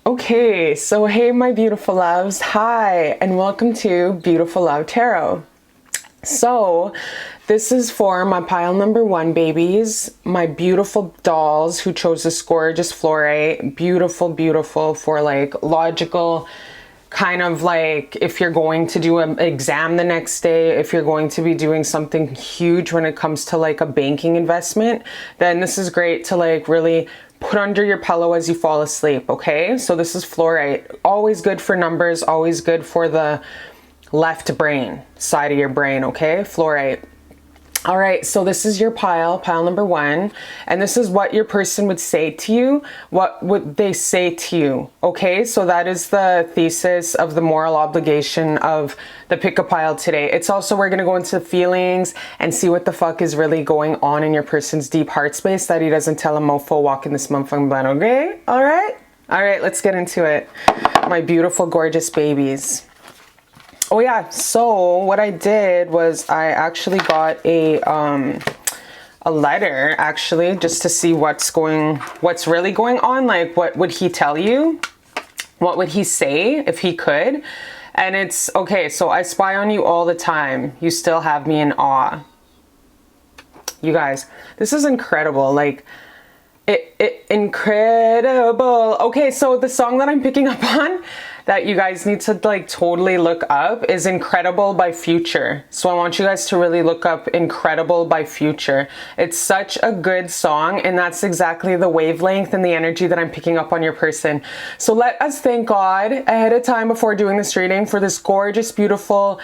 Okay, so hey my beautiful loves, hi, and welcome to Beautiful Love Tarot. So this is for my pile number 1 babies, my beautiful dolls who chose this gorgeous fluorite, beautiful for like logical, kind of like if you're going to do an exam the next day, if you're going to be doing something huge when it comes to like a banking investment, then this is great to like really put under your pillow as you fall asleep. Okay, so this is fluorite, always good for numbers, always good for the left brain side of your brain. Okay, fluorite. All right, so this is your pile number 1, and this is what your person would say to you. What would they say to you? Okay, so that is the thesis of the moral obligation of the pick a pile today. It's also, we're gonna go into feelings and see what the fuck is really going on in your person's deep heart space that he doesn't tell a mofo walking this motherfucking blunt, okay? All right, let's get into it. My beautiful, gorgeous babies. Oh yeah, so what I did was I actually got a letter actually just to see what's really going on. Like, what would he tell you? What would he say if he could? And it's, okay, so I spy on you all the time. You still have me in awe. You guys, this is incredible. Like, incredible. Okay, so the song that I'm picking up on that you guys need to like totally look up is Incredible by Future. So I want you guys to really look up Incredible by Future. It's such a good song, and that's exactly the wavelength and the energy that I'm picking up on your person. So let us thank God ahead of time before doing this reading for this gorgeous, beautiful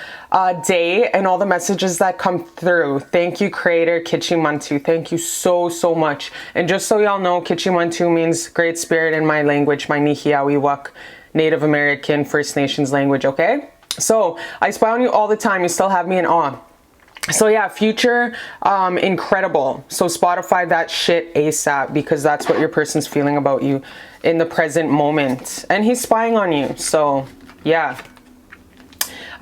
day and all the messages that come through. Thank you, Creator Kichimantu. Thank you so much. And just so y'all know, Kichimantu means Great Spirit in my language, my Nihiawiwak Native American First Nations language. Okay, so I spy on you all the time. You still have me in awe. So yeah, Future, incredible. So Spotify that shit ASAP, because that's what your person's feeling about you in the present moment, and he's spying on you. So yeah,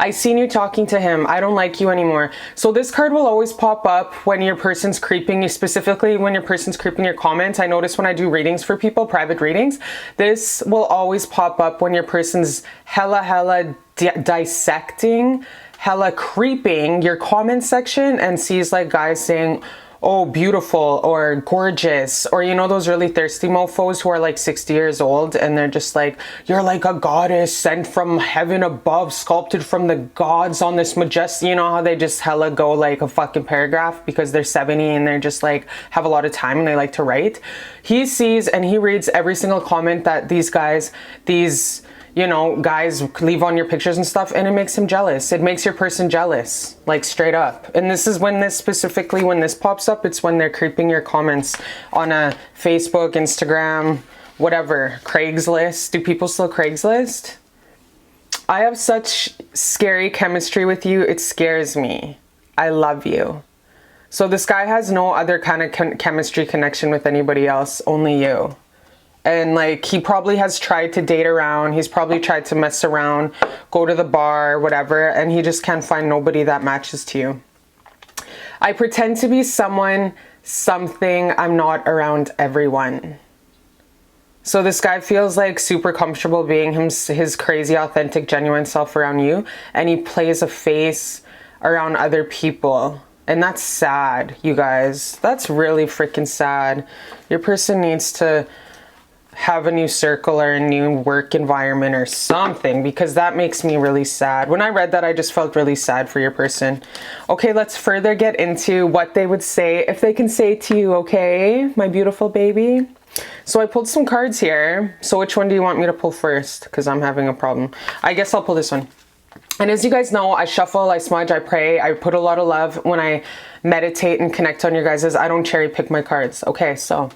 I seen you talking to him. I don't like you anymore. So this card will always pop up when your person's creeping you, specifically when your person's creeping your comments. I notice when I do readings for people, private readings, this will always pop up when your person's hella dissecting, hella creeping your comment section and sees like guys saying, oh, beautiful or gorgeous, or you know those really thirsty mofos who are like 60 years old and they're just like, you're like a goddess sent from heaven above, sculpted from the gods on this majestic, you know how they just hella go like a fucking paragraph because they're 70 and they're just like have a lot of time and they like to write. He sees and he reads every single comment that these guys, you know, guys leave on your pictures and stuff, and it makes him jealous. It makes your person jealous, like straight up. And this is when this specifically, when this pops up, it's when they're creeping your comments on a Facebook, Instagram, whatever, Craigslist. Do people still Craigslist? I have such scary chemistry with you. It scares me. I love you. So this guy has no other kind of chemistry connection with anybody else, only you. And like, he probably has tried to date around, he's probably tried to mess around, go to the bar, whatever, and he just can't find nobody that matches to you. I pretend to be someone, something, I'm not around everyone. So this guy feels like super comfortable being his crazy, authentic, genuine self around you, and he plays a face around other people. And that's sad, you guys. That's really freaking sad. Your person needs to have a new circle or a new work environment or something, because that makes me really sad. When I read that, I just felt really sad for your person. Okay, let's further get into what they would say, if they can say to you, okay, my beautiful baby. So I pulled some cards here. So which one do you want me to pull first? Because I'm having a problem. I guess I'll pull this one. And as you guys know, I shuffle, I smudge, I pray, I put a lot of love when I meditate and connect on your guys's. I don't cherry pick my cards. Okay, so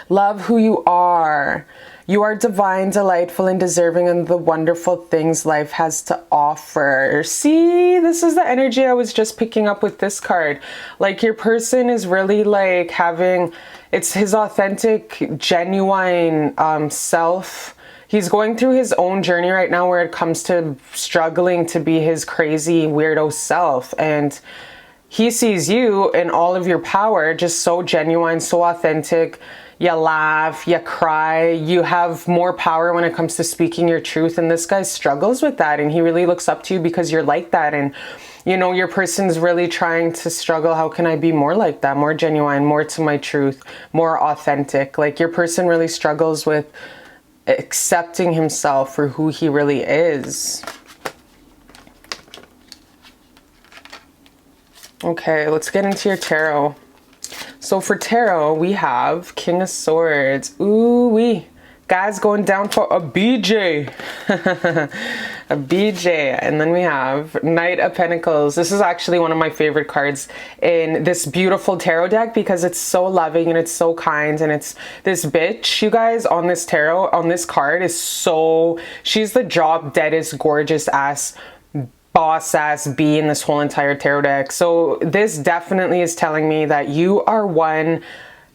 love who you are. You are divine, delightful, and deserving of the wonderful things life has to offer. See, this is the energy I was just picking up with this card. Like, your person is really like having, it's his authentic, genuine self. He's going through his own journey right now where it comes to struggling to be his crazy, weirdo self. And he sees you in all of your power, just so genuine, so authentic. you laugh, you cry, you have more power when it comes to speaking your truth. And this guy struggles with that, and he really looks up to you because you're like that. And you know, your person's really trying to struggle. How can I be more like that, more genuine, more to my truth, more authentic? Like, your person really struggles with accepting himself for who he really is. Okay, let's get into your tarot. So for tarot, we have King of Swords. Ooh wee. Guys going down for a BJ. A BJ. And then we have Knight of Pentacles. This is actually one of my favorite cards in this beautiful tarot deck because it's so loving and it's so kind. And it's this bitch, you guys, on this tarot, on this card is so... She's the drop deadest, gorgeous ass boss ass bee in this whole entire tarot deck. So this definitely is telling me that you are one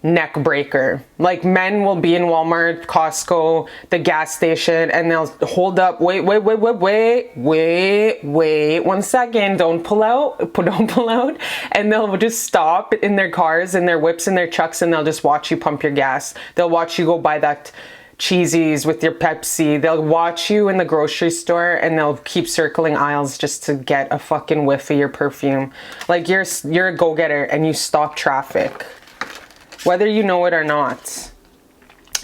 neck breaker. Like, men will be in Walmart, Costco, the gas station, and they'll hold up, wait 1 second, don't pull out, and they'll just stop in their cars and their whips and their trucks, and they'll just watch you pump your gas. They'll watch you go buy that cheesies with your Pepsi. They'll watch you in the grocery store, and they'll keep circling aisles just to get a fucking whiff of your perfume. Like, you're a go-getter, and you stop traffic, whether you know it or not.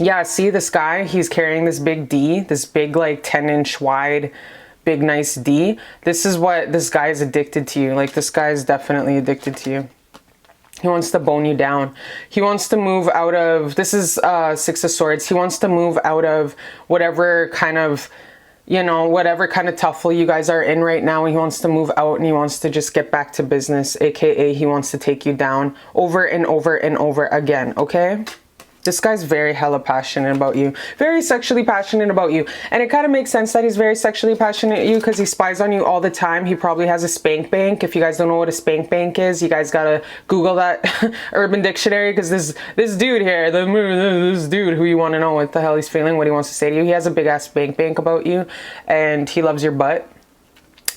Yeah, see this guy? He's carrying this big D, this big, like, 10-inch wide, big, nice D. This is what this guy is addicted to you. Like, this guy is definitely addicted to you. He wants to bone you down. He wants to move out of, this is Six of Swords. He wants to move out of whatever kind of, you know, whatever kind of tuffle you guys are in right now. He wants to move out, and he wants to just get back to business, aka he wants to take you down over and over and over again, okay? This guy's very hella passionate about you. Very sexually passionate about you. And it kind of makes sense that he's very sexually passionate about you because he spies on you all the time. He probably has a spank bank. If you guys don't know what a spank bank is, you guys gotta Google that Urban Dictionary, because this dude here, this dude who you want to know what the hell he's feeling, what he wants to say to you, he has a big ass spank bank about you, and he loves your butt.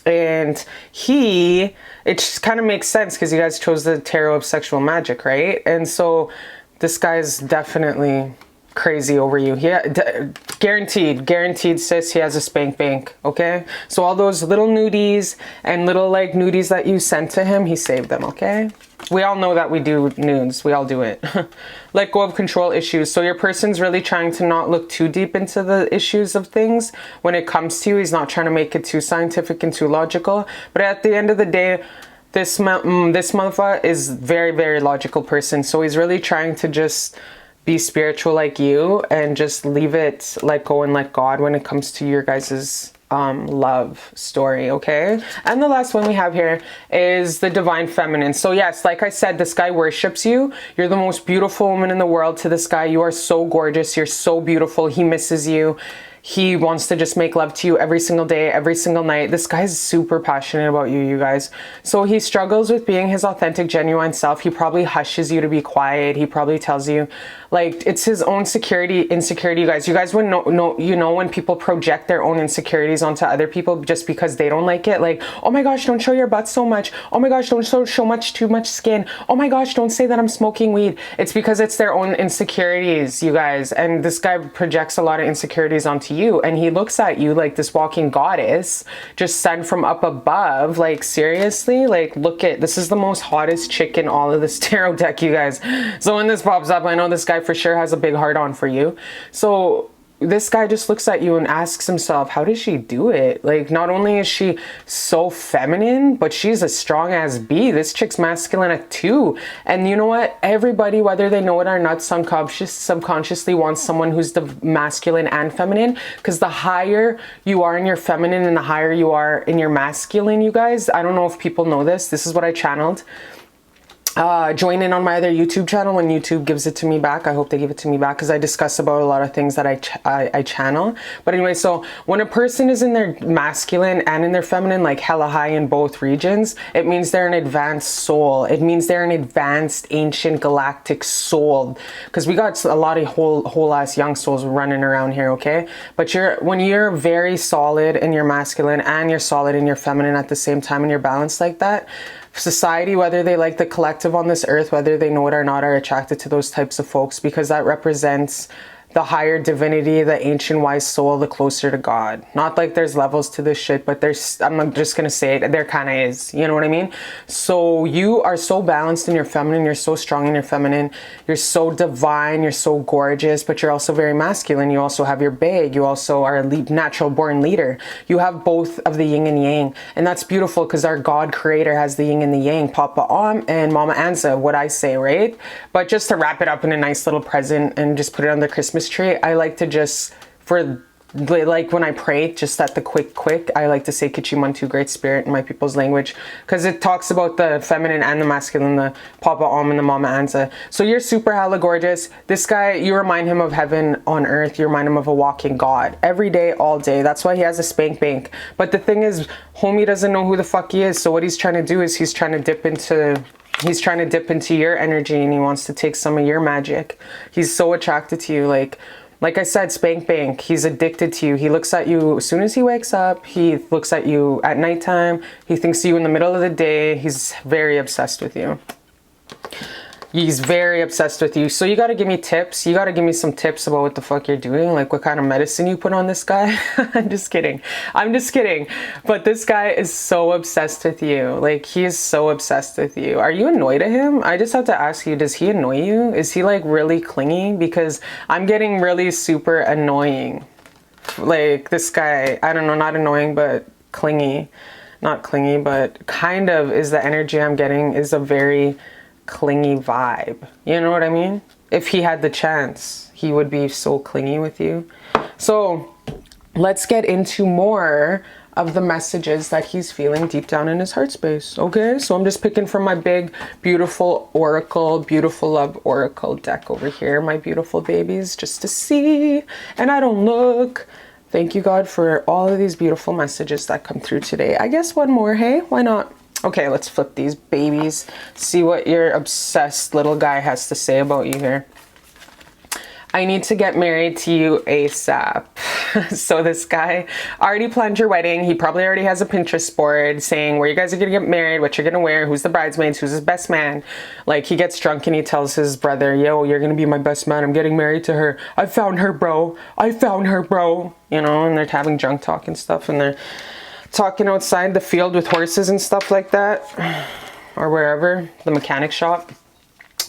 And it just kind of makes sense because you guys chose the tarot of sexual magic, right? And so this guy's definitely crazy over you. Guaranteed, sis, he has a spank bank, okay? So all those little nudies and little, like, nudies that you sent to him, he saved them, okay? We all know that we do nudes. We all do it. Let go of control issues. So your person's really trying to not look too deep into the issues of things when it comes to you. He's not trying to make it too scientific and too logical. But at the end of the day, this motherfucker is very, very logical person. So he's really trying to just be spiritual like you and just leave it, let go and let God when it comes to your guys's love story, okay? And the last one we have here is the divine feminine. So yes, like I said, this guy worships you. You're the most beautiful woman in the world to this guy. You are so gorgeous. You're so beautiful. He misses you. He wants to just make love to you every single day, every single night. This guy's super passionate about you, you guys. So he struggles with being his authentic, genuine self. He probably hushes you to be quiet. He probably tells you, like, it's his own insecurity, you guys. You guys would know, you know, when people project their own insecurities onto other people just because they don't like it. Like, oh my gosh, don't show your butt so much. Oh my gosh, don't show too much skin. Oh my gosh, don't say that I'm smoking weed. It's because it's their own insecurities, you guys. And this guy projects a lot of insecurities onto you, and he looks at you like this walking goddess just sent from up above. Like, seriously, like, look at this. Is the most hottest chick in all of this tarot deck, you guys. So when this pops up, I know this guy for sure has a big heart on for you. So this guy just looks at you and asks himself, how does she do it? Like, not only is she so feminine, but she's a strong ass bee. This chick's masculine at 2. And you know what? Everybody, whether they know it or not, subconsciously wants someone who's the masculine and feminine, because the higher you are in your feminine and the higher you are in your masculine, you guys. I don't know if people know this. This is what I channeled. Join in on my other YouTube channel when YouTube gives it to me back. I hope they give it to me back because I discuss about a lot of things that I channel. But anyway, so when a person is in their masculine and in their feminine, like hella high in both regions, it means they're an advanced soul. It means they're an advanced, ancient, galactic soul. Because we got a lot of whole ass young souls running around here, okay? But when you're very solid in your masculine and you're solid in your feminine at the same time and you're balanced like that, society, whether they like the collective on this earth, whether they know it or not, are attracted to those types of folks because that represents the higher divinity, the ancient wise soul, the closer to God. Not like there's levels to this shit, but there's, I'm just gonna say it, there kind of is, you know what I mean? So you are so balanced in your feminine, you're so strong in your feminine, you're so divine, you're so gorgeous, but you're also very masculine. You also have your bag, you also are a natural born leader. You have both of the yin and yang, and that's beautiful because our God creator has the yin and the yang, Papa Om and Mama Anza, what I say, right? But just to wrap it up in a nice little present and just put it on the Christmas tree, I like to just, for like when I pray, just at the quick, I like to say Kichimantu, Great Spirit, in my people's language, because it talks about the feminine and the masculine, the Papa Om and the Mama Anza. So you're super hella gorgeous. This guy, you remind him of heaven on earth. You remind him of a walking God every day, all day. That's why he has a spank bank. But the thing is, homie doesn't know who the fuck he is. So what he's trying to do is he's trying to dip into your energy, and he wants to take some of your magic. He's so attracted to you. Like I said, spank bank. He's addicted to you. He looks at you as soon as he wakes up. He looks at you at nighttime. He thinks of you in the middle of the day. He's very obsessed with you. He's very obsessed with you. So you got to give me tips. You got to give me some tips about what the fuck you're doing. Like what kind of medicine you put on this guy. I'm just kidding. I'm just kidding. But this guy is so obsessed with you. Like he is so obsessed with you. Are you annoyed at him? I just have to ask you, does he annoy you? Is he like really clingy? Because I'm getting really super annoying. Like this guy, I don't know, not annoying, but clingy. Not clingy, but kind of is the energy I'm getting, is a very clingy vibe. You know what I mean? If he had the chance, he would be so clingy with you. So let's get into more of the messages that he's feeling deep down in his heart space. Okay, so I'm just picking from my big beautiful oracle, beautiful love oracle deck over here, my beautiful babies, just to see. And I don't look. Thank you, God, for all of these beautiful messages that come through today. I guess one more, hey, why not? Okay, let's flip these babies. See what your obsessed little guy has to say about you here. I need to get married to you ASAP. So this guy already planned your wedding. He probably already has a Pinterest board saying where you guys are going to get married, what you're going to wear, who's the bridesmaids, who's his best man. Like he gets drunk and he tells his brother, yo, you're going to be my best man. I'm getting married to her. I found her, bro. I found her, bro. You know, and they're having drunk talk and stuff, and they're talking outside the field with horses and stuff like that, or wherever, the mechanic shop.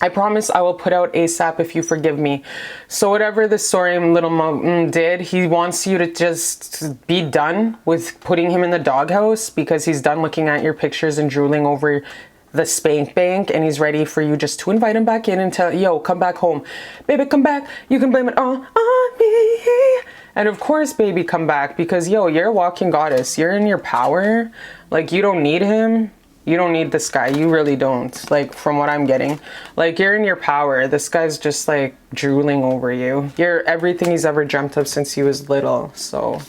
I promise I will put out ASAP if you forgive me. So whatever the Sorium little Mo did, he wants you to just be done with putting him in the doghouse, because he's done looking at your pictures and drooling over the spank bank, and he's ready for you just to invite him back in and tell, yo, come back home. Baby, come back. You can blame it all on me. And of course, baby, come back, because yo, you're a walking goddess. You're in your power. Like you don't need him. You don't need this guy. You really don't. Like from what I'm getting, like you're in your power. This guy's just like drooling over you. You're everything he's ever dreamt of since he was little. So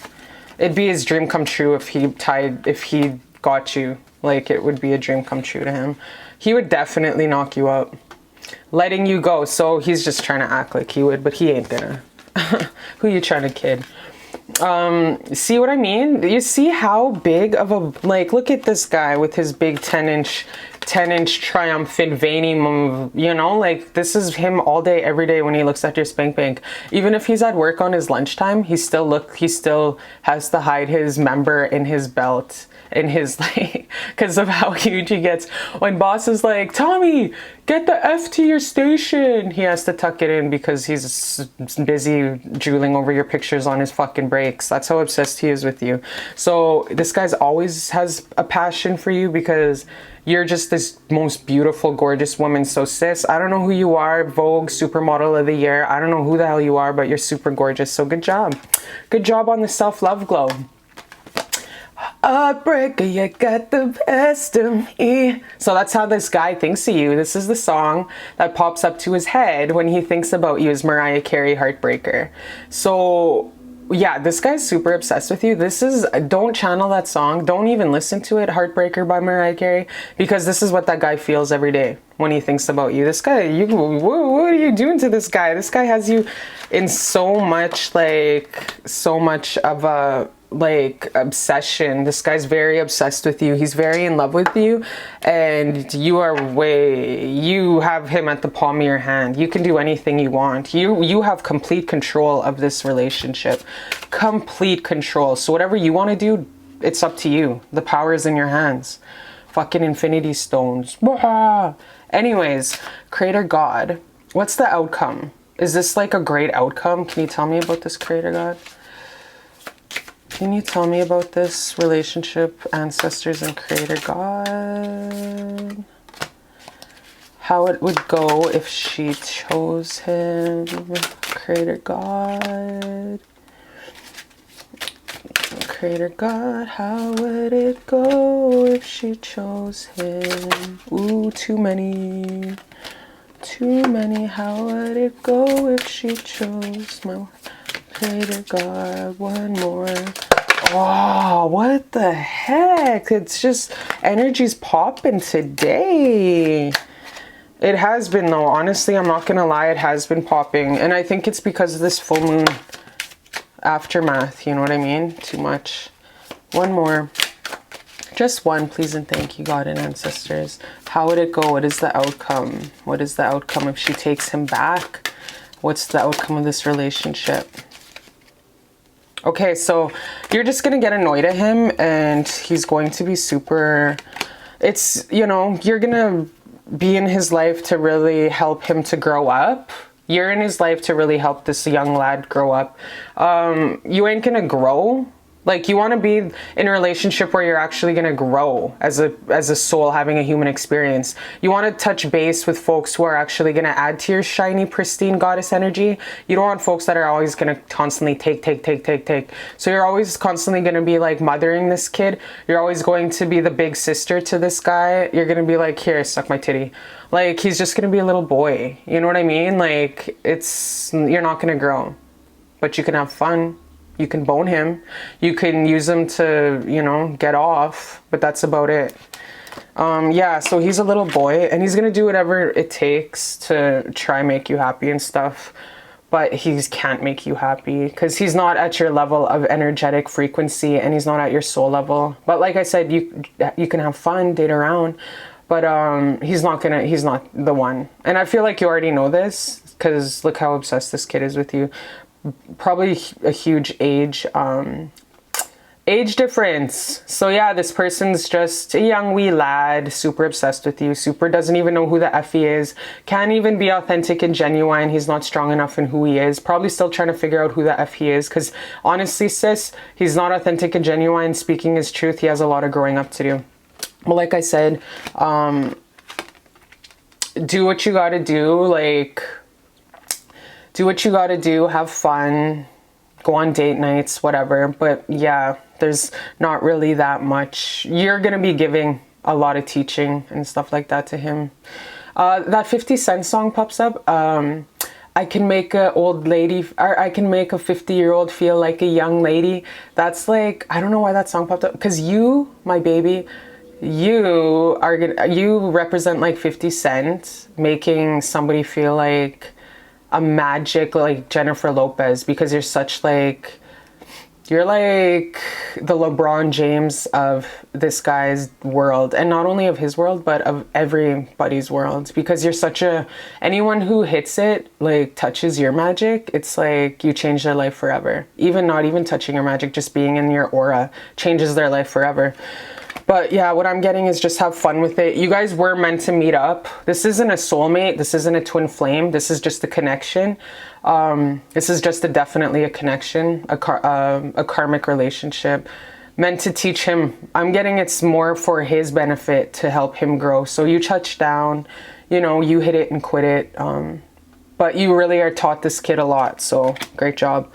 it'd be his dream come true if he got you. Like it would be a dream come true to him. He would definitely knock you up, letting you go. So he's just trying to act like he would, but he ain't gonna. Who you trying to kid? See what I mean? You see how big of a, like, look at this guy with his big 10-inch triumphant veiny move, you know, like this is him all day, every day when he looks at your spank bank. Even if he's at work on his lunchtime, he still has to hide his member in his belt, in his, like, because of how huge he gets. When boss is like, Tommy, get the F to your station, he has to tuck it in because he's busy drooling over your pictures on his fucking breaks. That's how obsessed he is with you. So this guy's always has a passion for you because you're just this most beautiful, gorgeous woman. So sis, I don't know who you are, Vogue Supermodel of the Year. I don't know who the hell you are, but you're super gorgeous. So good job. Good job on the self-love glow. Heartbreaker, you got the best of me. So that's how this guy thinks of you. This is the song that pops up to his head when he thinks about you, is Mariah Carey, Heartbreaker. So yeah, this guy's super obsessed with you. This is, don't channel that song. Don't even listen to it, Heartbreaker by Mariah Carey, because this is what that guy feels every day when he thinks about you. This guy, what are you doing to this guy? This guy has you in so much, like, so much of a like obsession. This guy's very obsessed with you. He's very in love with you, and you have him at the palm of your hand. You can do anything you want. You have complete control of this relationship. Complete control. So whatever you want to do, it's up to you. The power is in your hands. Fucking infinity stones. Anyways, Creator God, what's the outcome? Is this like a great outcome? Can you tell me about this, Creator God? Can you tell me about this relationship, ancestors and Creator God? How it would go if she chose him, Creator God. Creator God, how would it go if she chose him? Ooh, too many. Too many. How would it go if she chose my Creator God? One more. Oh, what the heck? It's just energy's popping today. It has been though. Honestly, I'm not gonna lie. It has been popping. And I think it's because of this full moon aftermath. You know what I mean? Too much. One more. Just one, please and thank you, God and ancestors. How would it go? What is the outcome? What is the outcome if she takes him back? What's the outcome of this relationship? Okay, so you're just going to get annoyed at him and he's going to be super... It's, you know, you're going to be in his life to really help him to grow up. You're in his life to really help this young lad grow up. You ain't going to grow. Like, you want to be in a relationship where you're actually going to grow as a soul having a human experience. You want to touch base with folks who are actually going to add to your shiny, pristine goddess energy. You don't want folks that are always going to constantly take. So you're always constantly going to be like mothering this kid. You're always going to be the big sister to this guy. You're going to be like, here, suck my titty. Like, he's just going to be a little boy. You know what I mean? Like, you're not going to grow, but you can have fun. You can bone him. You can use him to, you know, get off, but that's about it. Yeah, so he's a little boy and he's going to do whatever it takes to try and make you happy and stuff, but he can't make you happy because he's not at your level of energetic frequency and he's not at your soul level. But like I said, you can have fun, date around, but he's not the one. And I feel like you already know this because look how obsessed this kid is with you. Probably a huge age difference. So yeah, this person's just a young wee lad, super obsessed with you, super doesn't even know who the F he is, can't even be authentic and genuine. He's not strong enough in who he is, probably still trying to figure out who the F he is, because honestly, sis, he's not authentic and genuine, speaking his truth. He has a lot of growing up to do. But like I said, do what you gotta do, like... Do what you gotta do, have fun, go on date nights, whatever. But yeah, there's not really that much. You're gonna be giving a lot of teaching and stuff like that to him. That 50 Cent song pops up. I can make a old lady, or I can make a 50-year-old feel like a young lady. That's like, I don't know why that song popped up. Because you, my baby, you represent like 50 Cent, making somebody feel like a magic, like Jennifer Lopez, because you're such like, you're like the LeBron James of this guy's world, and not only of his world but of everybody's world, because you're such a, anyone who hits it, like touches your magic, it's like you change their life forever. Even not even touching your magic, just being in your aura changes their life forever. But yeah, what I'm getting is just have fun with it. You guys were meant to meet up. This isn't a soulmate. This isn't a twin flame. This is just a connection. This is just definitely a connection, a karmic relationship meant to teach him. I'm getting it's more for his benefit, to help him grow. So you touch down, you know, you hit it and quit it. But you really are taught this kid a lot. So great job.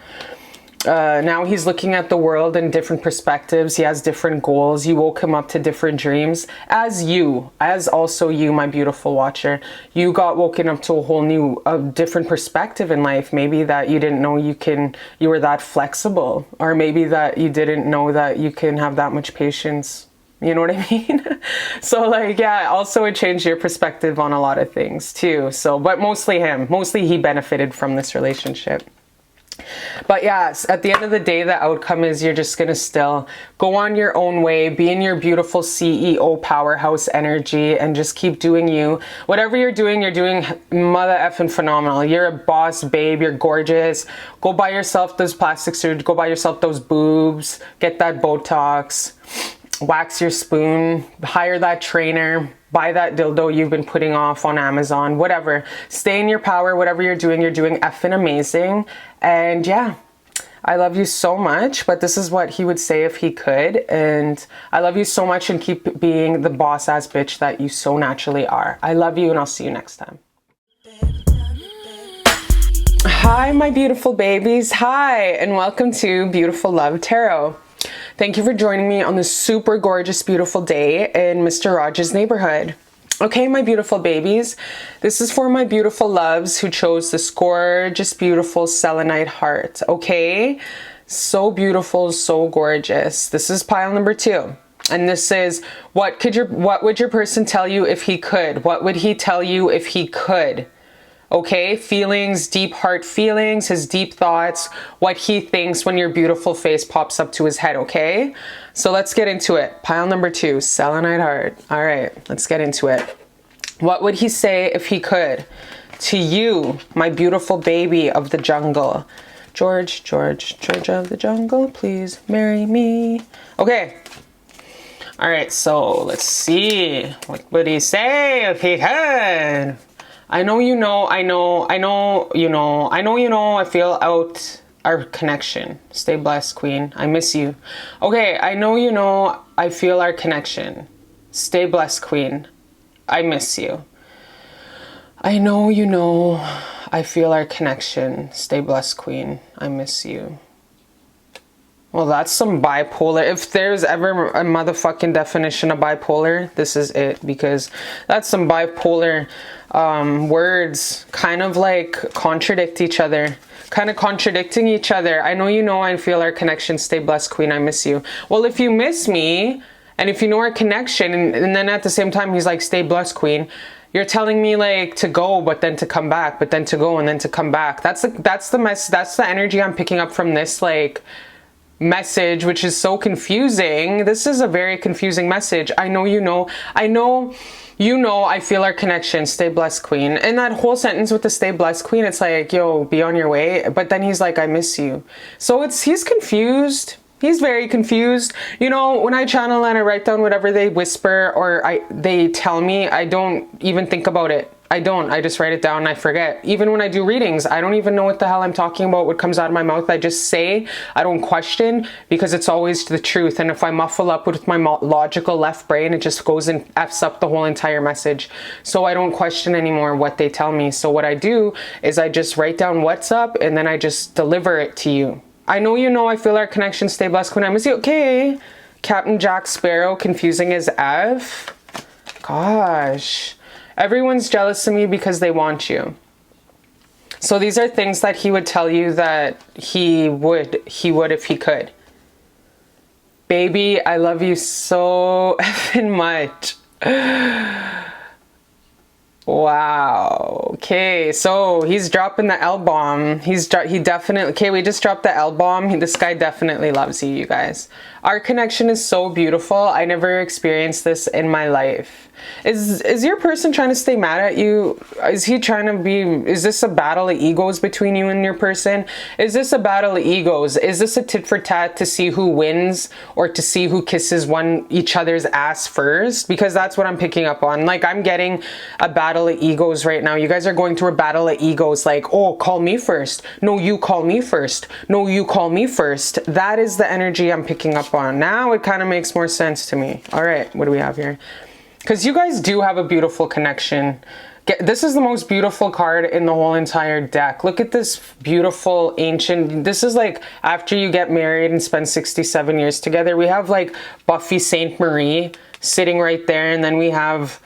Now he's looking at the world in different perspectives. He has different goals. You woke him up to different dreams, as also you, my beautiful watcher. You got woken up to a whole new, different perspective in life. Maybe that you didn't know you were that flexible, or maybe that you didn't know that you can have that much patience. You know what I mean? So like, yeah, also it changed your perspective on a lot of things too. So, but mostly he benefited from this relationship. But yes, at the end of the day, the outcome is you're just gonna still go on your own way, be in your beautiful CEO powerhouse energy, and just keep doing you. Whatever you're doing mother effing phenomenal. You're a boss, babe. You're gorgeous. Go buy yourself those plastic surgery. Go buy yourself those boobs. Get that Botox. Wax your spoon. Hire that trainer. Buy that dildo you've been putting off on Amazon, whatever. Stay in your power. Whatever you're doing effing amazing. And yeah, I love you so much, but this is what he would say if he could. And I love you so much, and keep being the boss ass bitch that you so naturally are. I love you, and I'll see you next time. Hi, my beautiful babies. Hi, and welcome to Beautiful Love Tarot. Thank you for joining me on this super gorgeous, beautiful day in Mr. Raj's neighborhood. Okay, my beautiful babies, this is for my beautiful loves who chose this gorgeous, beautiful selenite heart, okay? So beautiful, so gorgeous. This is pile number 2. And this is, what would your person tell you if he could? What would he tell you if he could? Okay, feelings, deep heart feelings, his deep thoughts, what he thinks when your beautiful face pops up to his head, okay? So let's get into it. Pile number 2, selenite heart. All right, let's get into it. What would he say if he could? To you, my beautiful baby of the jungle. George of the jungle, please marry me. Okay. All right, so let's see. What would he say if he could? I know you know, I feel out our connection. Stay blessed, queen. I miss you. Okay, I know you know, I feel our connection. Stay blessed, queen. I miss you. I know you know, I feel our connection. Stay blessed, queen. I miss you. Well, that's some bipolar. If there's ever a motherfucking definition of bipolar, this is it, because that's some bipolar words kind of like contradict each other, kind of contradicting each other. I know you know, I feel our connection. Stay blessed, queen. I miss you. Well, if you miss me and if you know our connection, and then at the same time he's like, stay blessed, queen, you're telling me like to go, but then to come back, but then to go and then to come back. That's the energy I'm picking up from this like message, which is so confusing. This is a very confusing message. I know you know, I feel our connection. Stay blessed, queen. And that whole sentence with the stay blessed, queen, it's like, yo, be on your way. But then he's like, I miss you. So he's confused. He's very confused. You know, when I channel and I write down whatever they whisper or they tell me, I don't even think about it. I just write it down and I forget. Even when I do readings, I don't even know what the hell I'm talking about, what comes out of my mouth. I just say, I don't question, because it's always the truth. And if I muffle up with my logical left brain, it just goes and F's up the whole entire message. So I don't question anymore what they tell me. So what I do is I just write down what's up and then I just deliver it to you. I know you know, I feel our connection. Stay blessed, queen. I miss you. Okay. Captain Jack Sparrow, confusing as F. Gosh. Everyone's jealous of me because they want you. So these are things that he would tell you that he would if he could. Baby, I love you so effing much. Wow. Okay, so he's dropping the L-bomb. He definitely, okay, we just dropped the L-bomb. This guy definitely loves you, you guys. Our connection is so beautiful. I never experienced this in my life. Is your person trying to stay mad at you? Is this a battle of egos between you and your person? Is this a battle of egos? Is this a tit for tat to see who wins or to see who kisses each other's ass first? Because that's what I'm picking up on. Like, I'm getting a battle of egos right now. You guys are going through a battle of egos, like, oh, call me first. No, you call me first. No, you call me first. That is the energy I'm picking up on. Now it kind of makes more sense to me. All right, what do we have here? Because you guys do have a beautiful connection. This is the most beautiful card in the whole entire deck. Look at this beautiful ancient. This is like after you get married and spend 67 years together. We have like Buffy Sainte Marie sitting right there. And then we have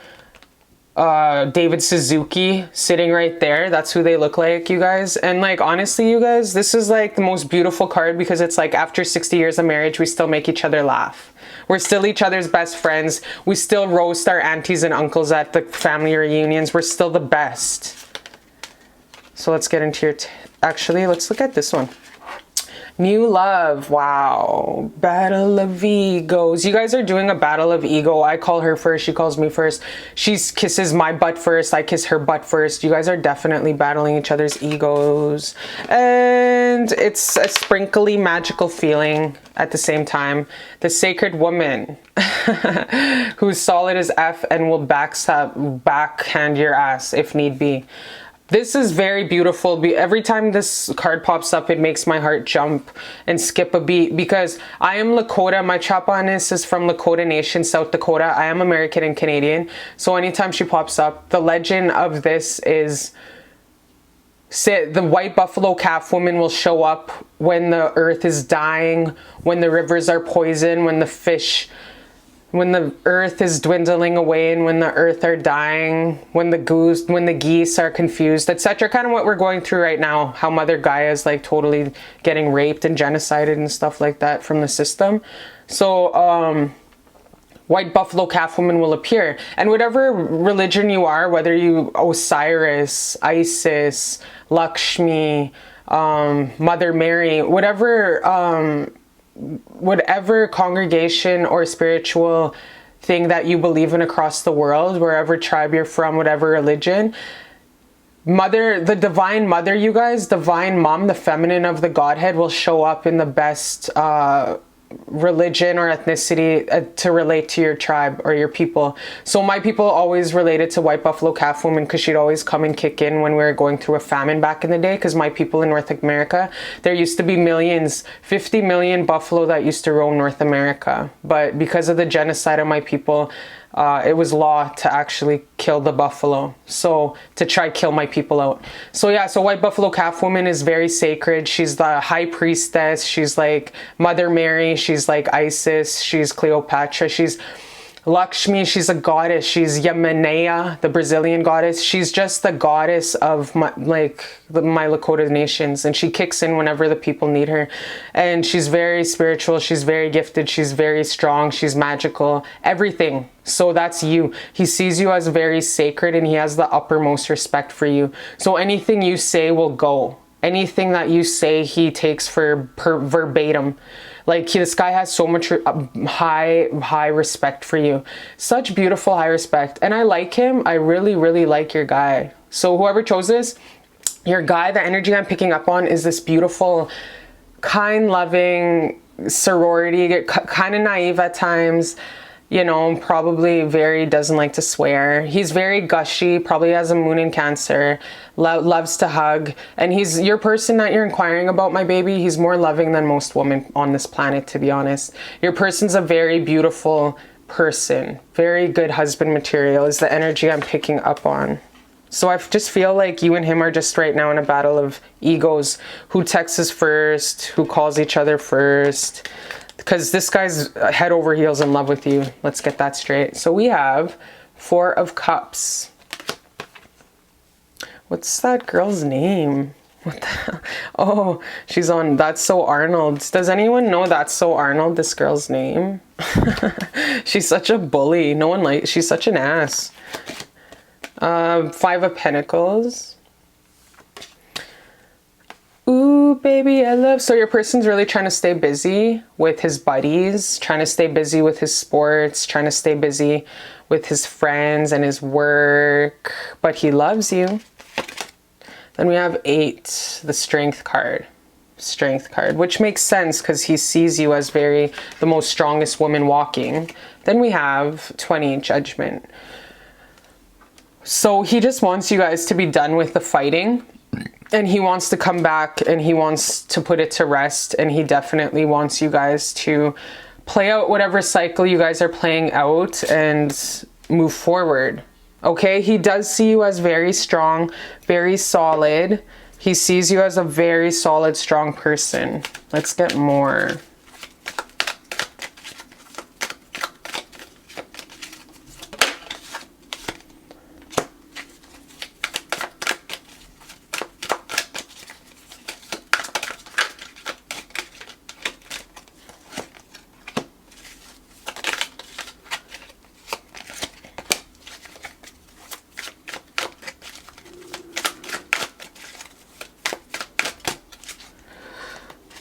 David Suzuki sitting right there. That's who they look like, you guys. And like, honestly, you guys, this is like the most beautiful card because it's like after 60 years of marriage, we still make each other laugh. We're still each other's best friends. We still roast our aunties and uncles at the family reunions. We're still the best. So let's get into your Actually, let's look at this one. New love. Wow. Battle of egos. You guys are doing a battle of ego. I call her first. She calls me first. She kisses my butt first. I kiss her butt first. You guys are definitely battling each other's egos. And it's a sprinkly magical feeling at the same time. The sacred woman who's solid as F and will backhand your ass if need be. This is very beautiful. Every time this card pops up, it makes my heart jump and skip a beat because I am Lakota. My Chapanis is from Lakota Nation, South Dakota. I am American and Canadian. So anytime she pops up, the legend of this is the white buffalo calf woman will show up when the earth is dying, when the rivers are poisoned, when the earth is dwindling away and when the earth are dying, when the geese are confused, etc. Kind of what we're going through right now, how Mother Gaia is like totally getting raped and genocided and stuff like that from the system. So white buffalo calf woman will appear, and whatever religion you are, whether you Osiris, Isis, Lakshmi, Mother Mary, whatever congregation or spiritual thing that you believe in across the world, wherever tribe you're from, whatever religion, the divine mother, you guys, divine mom, the feminine of the Godhead will show up in the best religion or ethnicity to relate to your tribe or your people. So my people always related to white buffalo calf woman because she'd always come and kick in when we were going through a famine back in the day, because my people in North America, there used to be millions, 50 million buffalo that used to roam North America, but because of the genocide of my people, it was law to actually kill the buffalo, so to try kill my people out. So yeah, so white buffalo calf woman is very sacred. She's the high priestess. She's like Mother Mary. She's like Isis. She's Cleopatra. She's Lakshmi. She's a goddess. She's Yamanaea, the Brazilian goddess. She's just the goddess of my Lakota nations, and she kicks in whenever the people need her. And she's very spiritual. She's very gifted. She's very strong. She's magical. Everything. So that's you. He sees you as very sacred, and he has the uppermost respect for you. So anything you say will go. Anything that you say, he takes for verbatim. Like, this guy has so much high respect for you. Such beautiful high respect. And I like him. I really, really like your guy. So whoever chose this, your guy, the energy I'm picking up on is this beautiful, kind, loving sorority, kind of naive at times. You know, probably doesn't like to swear. He's very gushy, probably has a moon in Cancer, loves to hug. And he's your person that you're inquiring about, my baby. He's more loving than most women on this planet, to be honest. Your person's a very beautiful person. Very good husband material is the energy I'm picking up on. So I just feel like you and him are just right now in a battle of egos. Who texts first? Who calls each other first? Because this guy's head over heels in love with you. Let's get that straight. So we have 4 of Cups. What's that girl's name? What the hell? Oh, she's on That's So Arnold. Does anyone know That's So Arnold, this girl's name? She's such a bully. No one likes, she's such an ass. 5 of Pentacles. Ooh, baby, I love. So your person's really trying to stay busy with his buddies, trying to stay busy with his sports, trying to stay busy with his friends and his work, but he loves you. Then we have 8, the Strength card. Strength card, which makes sense because he sees you as the most strongest woman walking. Then we have 20, Judgment. So he just wants you guys to be done with the fighting. And he wants to come back and he wants to put it to rest. And he definitely wants you guys to play out whatever cycle you guys are playing out and move forward. Okay, he does see you as very strong, very solid. He sees you as a very solid, strong person. Let's get more.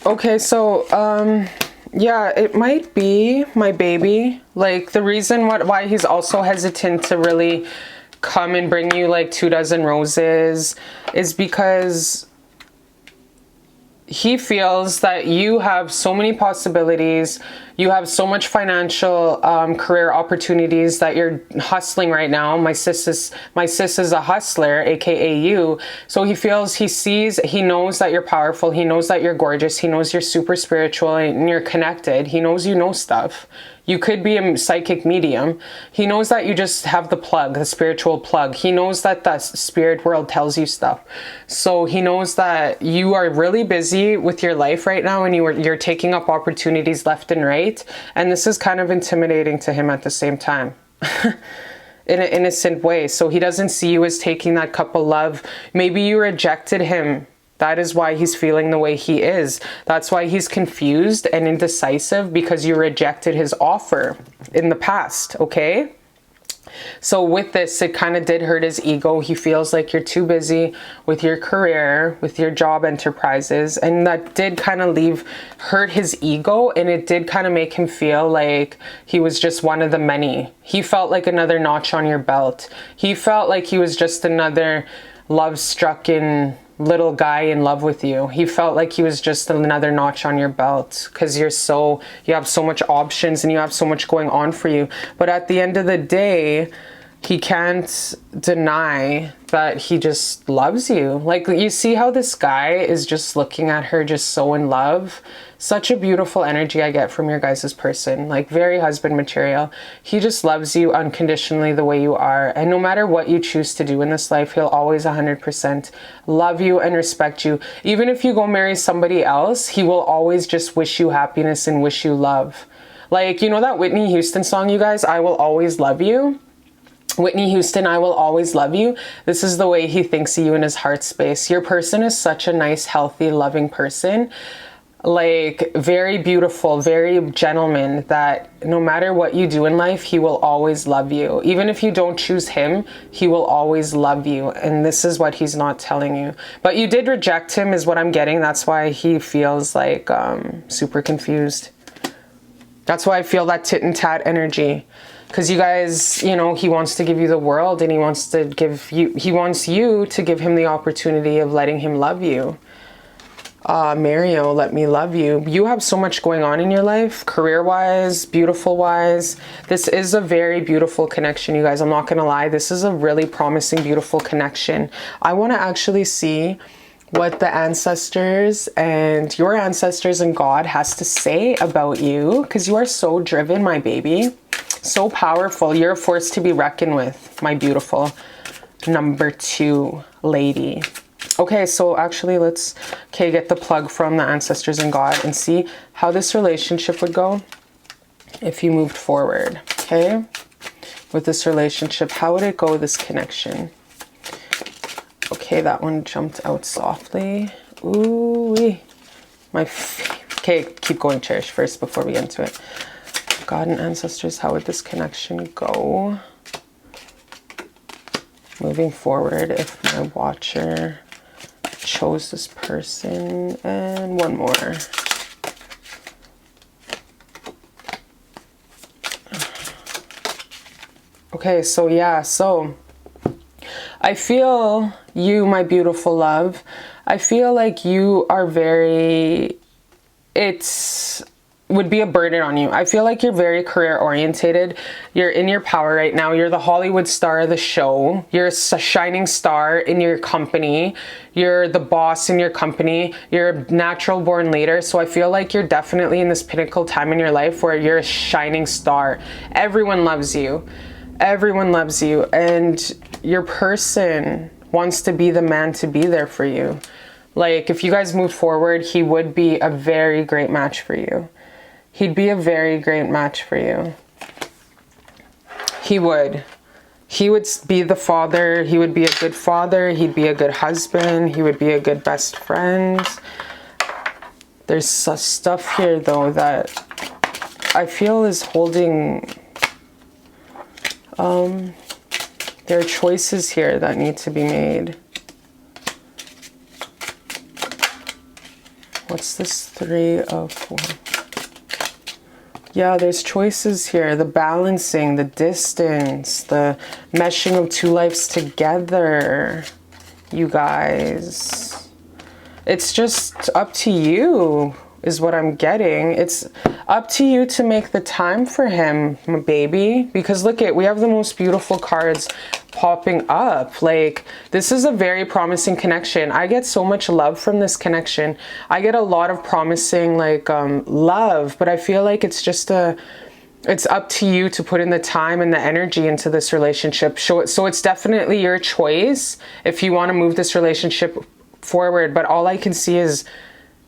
Okay, so yeah, it might be my baby. Like the reason why he's also hesitant to really come and bring you like 2 dozen roses is because he feels that you have so many possibilities, you have so much financial career opportunities that you're hustling right now. My sis is a hustler, aka you. So he feels, he knows that you're powerful, he knows that you're gorgeous, he knows you're super spiritual and you're connected, he knows you know stuff. You could be a psychic medium. He knows that you just have the plug, the spiritual plug. He knows that the spirit world tells you stuff. So he knows that you are really busy with your life right now and you're taking up opportunities left and right. And this is kind of intimidating to him at the same time. In an innocent way. So he doesn't see you as taking that cup of love. Maybe you rejected him. That is why he's feeling the way he is. That's why he's confused and indecisive, because you rejected his offer in the past, okay? So with this, it kind of did hurt his ego. He feels like you're too busy with your career, with your job enterprises, and that did kind of hurt his ego, and it did kind of make him feel like he was just one of the many. He felt like another notch on your belt. He felt like he was just another love-strucken little guy in love with you. He felt like he was just another notch on your belt because you have so much options and you have so much going on for you. But at the end of the day, he can't deny that he just loves you. Like, you see how this guy is just looking at her, just so in love. Such a beautiful energy I get from your guys' person, like very husband material. He just loves you unconditionally the way you are. And no matter what you choose to do in this life, he'll always 100% love you and respect you. Even if you go marry somebody else, he will always just wish you happiness and wish you love. Like, you know that Whitney Houston song, you guys, I Will Always Love You? Whitney Houston, I will always love you. This is the way he thinks of you in his heart space. Your person is such a nice, healthy, loving person. Like, very beautiful, very gentleman, that no matter what you do in life, he will always love you. Even if you don't choose him, he will always love you. And this is what he's not telling you. But you did reject him is what I'm getting. That's why he feels like super confused. That's why I feel that tit and tat energy. Because you guys, you know, he wants to give you the world, and he wants you to give him the opportunity of letting him love you. Mario, let me love you. You have so much going on in your life, career-wise, beautiful-wise. This is a very beautiful connection, you guys. I'm not going to lie. This is a really promising, beautiful connection. I want to actually see what the ancestors and your ancestors and God has to say about you, because you are so driven, my baby. So powerful. You're a force to be reckoned with, my beautiful number 2 lady. Okay, so actually let's get the plug from the ancestors and God and see how this relationship would go if you moved forward. Okay, with this relationship, how would it go, this connection? Okay, that one jumped out softly. Ooh, okay, keep going, Cherish, first before we get into it. God and ancestors, how would this connection go moving forward if my watcher chose this person? And one more. Okay, so yeah, so I feel you, my beautiful love, I feel like you are would be a burden on you. I feel like you're very career orientated. You're in your power right now. You're the Hollywood star of the show. You're a shining star in your company. You're the boss in your company. You're a natural born leader. So I feel like you're definitely in this pinnacle time in your life where you're a shining star. Everyone loves you. Everyone loves you. And your person wants to be the man to be there for you. Like, if you guys move forward, he would be a very great match for you. He'd be a very great match for you. He would. He would be the father. He would be a good father. He'd be a good husband. He would be a good best friend. There's stuff here, though, that I feel is holding... there are choices here that need to be made. What's this 3 of 4? Yeah, there's choices here. The balancing, the distance, the meshing of two lives together. You guys. It's just up to you is what I'm getting. It's up to you to make the time for him, my baby. Because look we have the most beautiful cards popping up. Like, this is a very promising connection. I get so much love from this connection. I get a lot of promising like love, but I feel like it's just it's up to you to put in the time and the energy into this relationship. So it's definitely your choice if you want to move this relationship forward. But all I can see is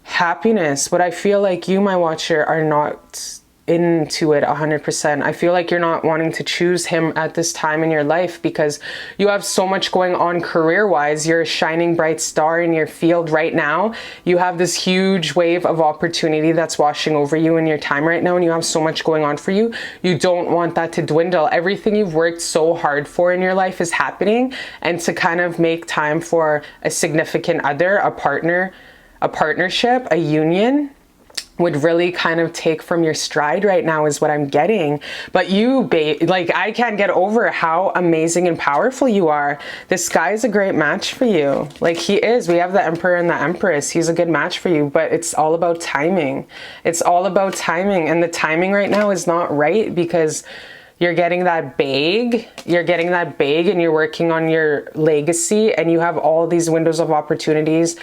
happiness. But I feel like you, my watcher, are not into it 100%. I feel like you're not wanting to choose him at this time in your life because you have so much going on career-wise. You're a shining bright star in your field right now. You have this huge wave of opportunity that's washing over you in your time right now, and you have so much going on for you. You don't want that to dwindle. Everything you've worked so hard for in your life is happening, and to kind of make time for a significant other, a partner, a partnership, a union, would really kind of take from your stride right now is what I'm getting. But you, babe, like, I can't get over how amazing and powerful you are. This guy is a great match for you. Like, he is. We have the Emperor and the Empress. He's a good match for you, but it's all about timing. It's all about timing. And the timing right now is not right because you're getting that big, and you're working on your legacy, and you have all these windows of opportunities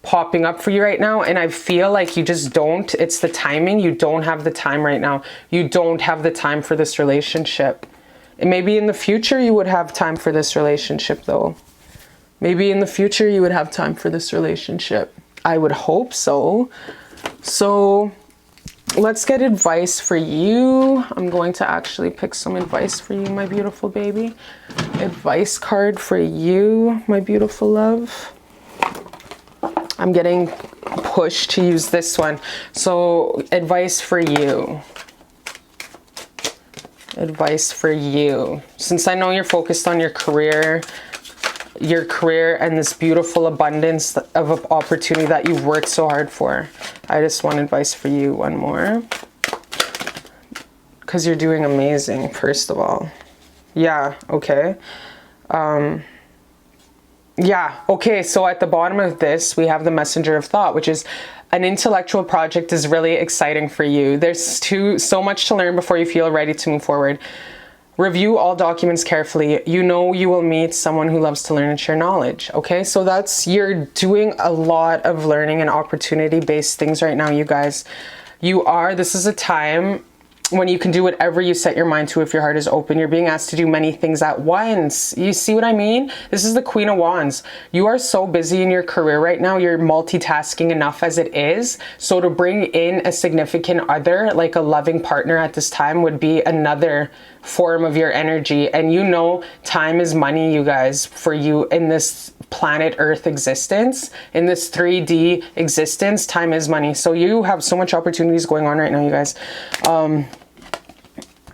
popping up for you right now, and I feel like you just don't. It's the timing. You don't have the time right now. You don't have the time for this relationship. And maybe in the future you would have time for this relationship though. Maybe in the future you would have time for this relationship. I would hope so. So let's get advice for you. I'm going to actually pick some advice for you, my beautiful baby. Advice card for you, my beautiful love. I'm getting pushed to use this one. So advice for you. Advice for you. Since I know you're focused on your career and this beautiful abundance of opportunity that you've worked so hard for, I just want advice for you. One more. Because you're doing amazing, first of all. Yeah, okay. Yeah, okay, so at the bottom of this, we have the Messenger of Thought, which is an intellectual project is really exciting for you. There's so much to learn before you feel ready to move forward. Review all documents carefully. You know you will meet someone who loves to learn and share knowledge, okay? So you're doing a lot of learning and opportunity-based things right now, you guys. This is a time when you can do whatever you set your mind to if your heart is open. You're being asked to do many things at once. You see what I mean? This is the Queen of Wands. You are so busy in your career right now. You're multitasking enough as it is. So to bring in a significant other, like a loving partner at this time, would be another form of your energy. And you know, time is money, you guys, for you in this planet Earth existence, in this 3D existence. Time is money. So you have so much opportunities going on right now, you guys.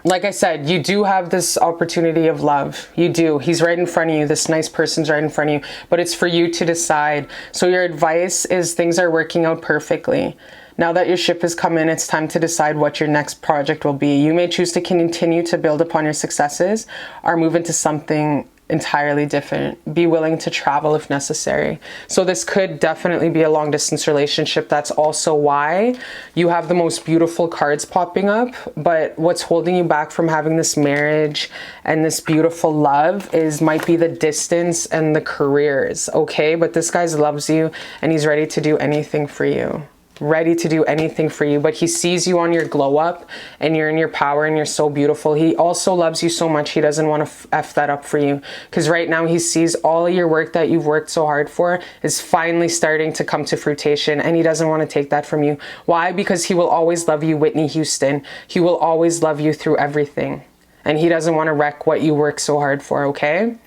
Like I said, you do have this opportunity of love. You do. He's right in front of you. This nice person's right in front of you, but it's for you to decide. So your advice is things are working out perfectly. Now that your ship has come in, it's time to decide what your next project will be. You may choose to continue to build upon your successes or move into something entirely different. Be willing to travel if necessary. So this could definitely be a long distance relationship. That's also why you have the most beautiful cards popping up. But what's holding you back from having this marriage and this beautiful love might be the distance and the careers, okay? But this guy loves you and he's ready to do anything for you. Ready to do anything for you, but he sees you on your glow up and you're in your power and you're so beautiful. He also loves you so much he doesn't want to F that up for you, because right now he sees all your work that you've worked so hard for is finally starting to come to fruition, and he doesn't want to take that from you. Why? Because he will always love you, Whitney Houston. He will always love you through everything. And he doesn't want to wreck what you work so hard for, okay?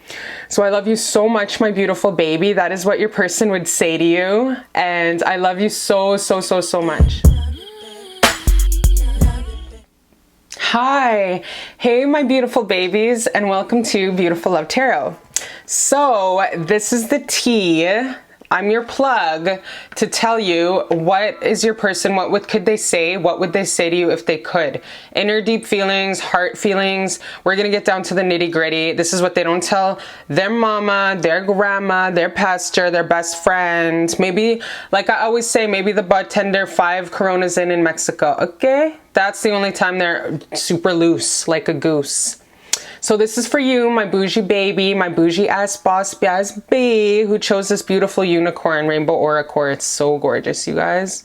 So I love you so much, my beautiful baby. That is what your person would say to you. And I love you so, so, so, so much. Hi. Hey, my beautiful babies, and welcome to Beautiful Love Tarot. So this is the tea. I'm your plug to tell you what is your person, what could they say, what would they say to you if they could. Inner deep feelings, heart feelings. We're gonna get down to the nitty gritty. This is what they don't tell their mama, their grandma, their pastor, their best friend. Maybe, like I always say, maybe the bartender 5 Coronas in Mexico, okay? That's the only time they're super loose, like a goose. So this is for you, my bougie baby, my bougie ass boss B, who chose this beautiful unicorn rainbow aura quartz. So gorgeous, you guys.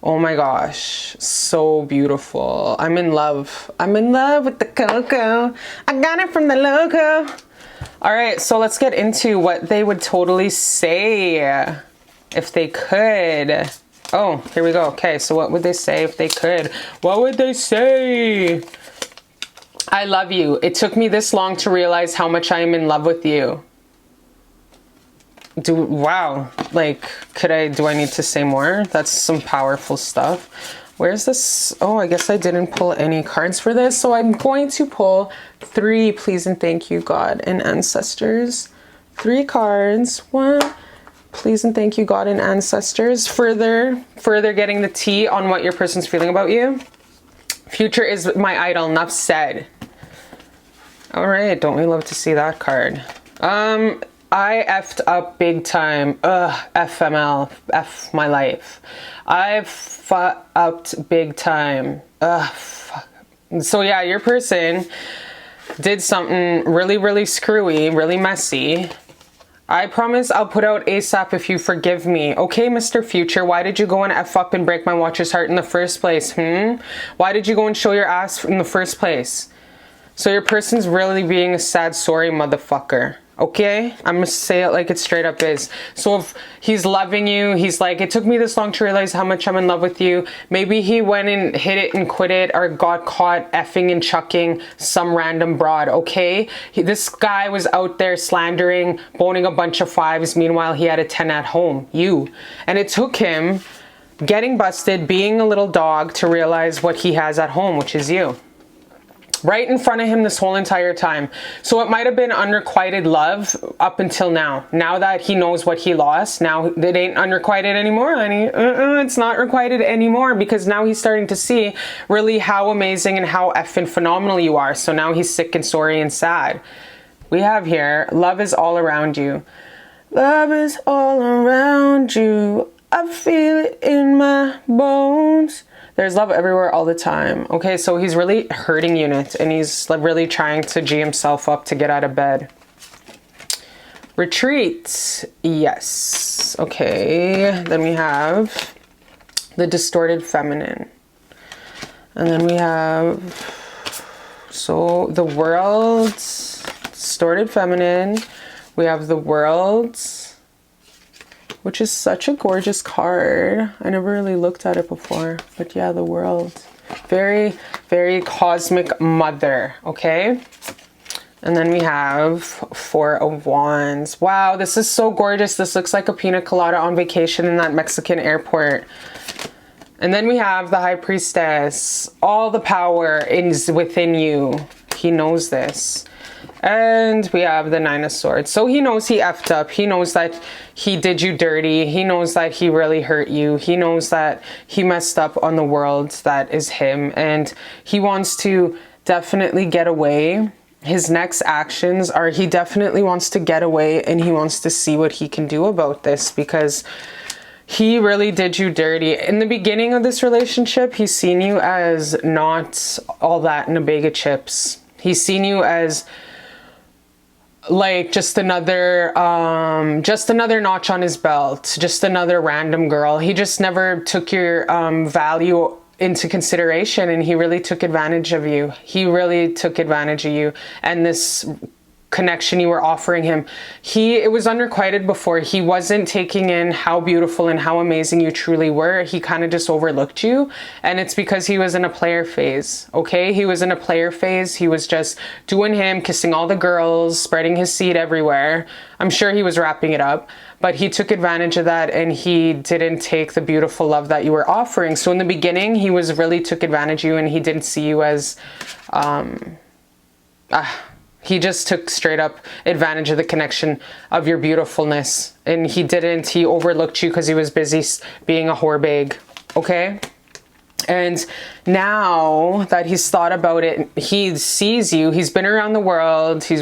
Oh my gosh, so beautiful. I'm in love. I'm in love with the cocoa. I got it from the loco. All right, so let's get into what they would totally say if they could. Oh, here we go. Okay, so what would they say if they could? What would they say? I love you. It took me this long to realize how much I am in love with you. Wow. Like, do I need to say more? That's some powerful stuff. Where's this? Oh, I guess I didn't pull any cards for this. So I'm going to pull 3, please and thank you, God and ancestors. 3 cards. 1, please and thank you, God and ancestors. Further getting the tea on what your person's feeling about you. Future is my idol, enough said. All right, don't we love to see that card? I effed up big time. FML, F my life. I've fucked up big time. Fuck. So yeah, your person did something really, really screwy, really messy. I promise I'll put out ASAP if you forgive me. Okay, Mr. Future, why did you go and F up and break my watcher's heart in the first place? Why did you go and show your ass in the first place? So your person's really being a sad, sorry motherfucker. Okay? I'm gonna say it like it straight up is. So if he's loving you, he's like, it took me this long to realize how much I'm in love with you. Maybe he went and hit it and quit it, or got caught effing and chucking some random broad, okay? This guy was out there slandering, boning a bunch of 5s. Meanwhile, he had a 10 at home, you. And it took him getting busted, being a little dog, to realize what he has at home, which is you. Right in front of him this whole entire time. So it might have been unrequited love up until now. Now that he knows what he lost, now it ain't unrequited anymore, honey. It's not requited anymore, because now he's starting to see really how amazing and how effing phenomenal you are. So now he's sick and sorry and sad. We have here, love is all around you. Love is all around you. I feel it in my bones. There's love everywhere all the time. Okay, so he's really hurting unit, and he's like really trying to G himself up to get out of bed. Retreat. Yes. Okay, then we have the distorted feminine. And then we have, so the world, distorted feminine. We have the world, which is such a gorgeous card. I never really looked at it before, but yeah, the world. Very, very cosmic mother, okay? And then we have 4 of Wands. Wow, this is so gorgeous. This looks like a pina colada on vacation in that Mexican airport. And then we have the High Priestess. All the power is within you. He knows this. And we have the 9 of Swords. So he knows he effed up. He knows that he did you dirty. He knows that he really hurt you. He knows that he messed up on the world that is him. And he wants to definitely get away. His next actions are, he definitely wants to get away, and he wants to see what he can do about this, because he really did you dirty. In the beginning of this relationship, he's seen you as not all that in a bag of chips. He's seen you as like just another notch on his belt, just another random girl. He just never took your value into consideration, and he really took advantage of you. He really took advantage of you, and this connection you were offering him, it was unrequited before. He wasn't taking in how beautiful and how amazing you truly were. He kind of just overlooked you, and it's because he was in a player phase. Okay, he was in a player phase. He was just doing him, kissing all the girls, spreading his seed everywhere. I'm sure he was wrapping it up, but he took advantage of that, and he didn't take the beautiful love that you were offering. So in the beginning, he was really took advantage of you, and he didn't see you as He just took straight up advantage of the connection of your beautifulness. And he overlooked you because he was busy being a whore bag. Okay? And now that he's thought about it, he sees you. He's been around the world. He's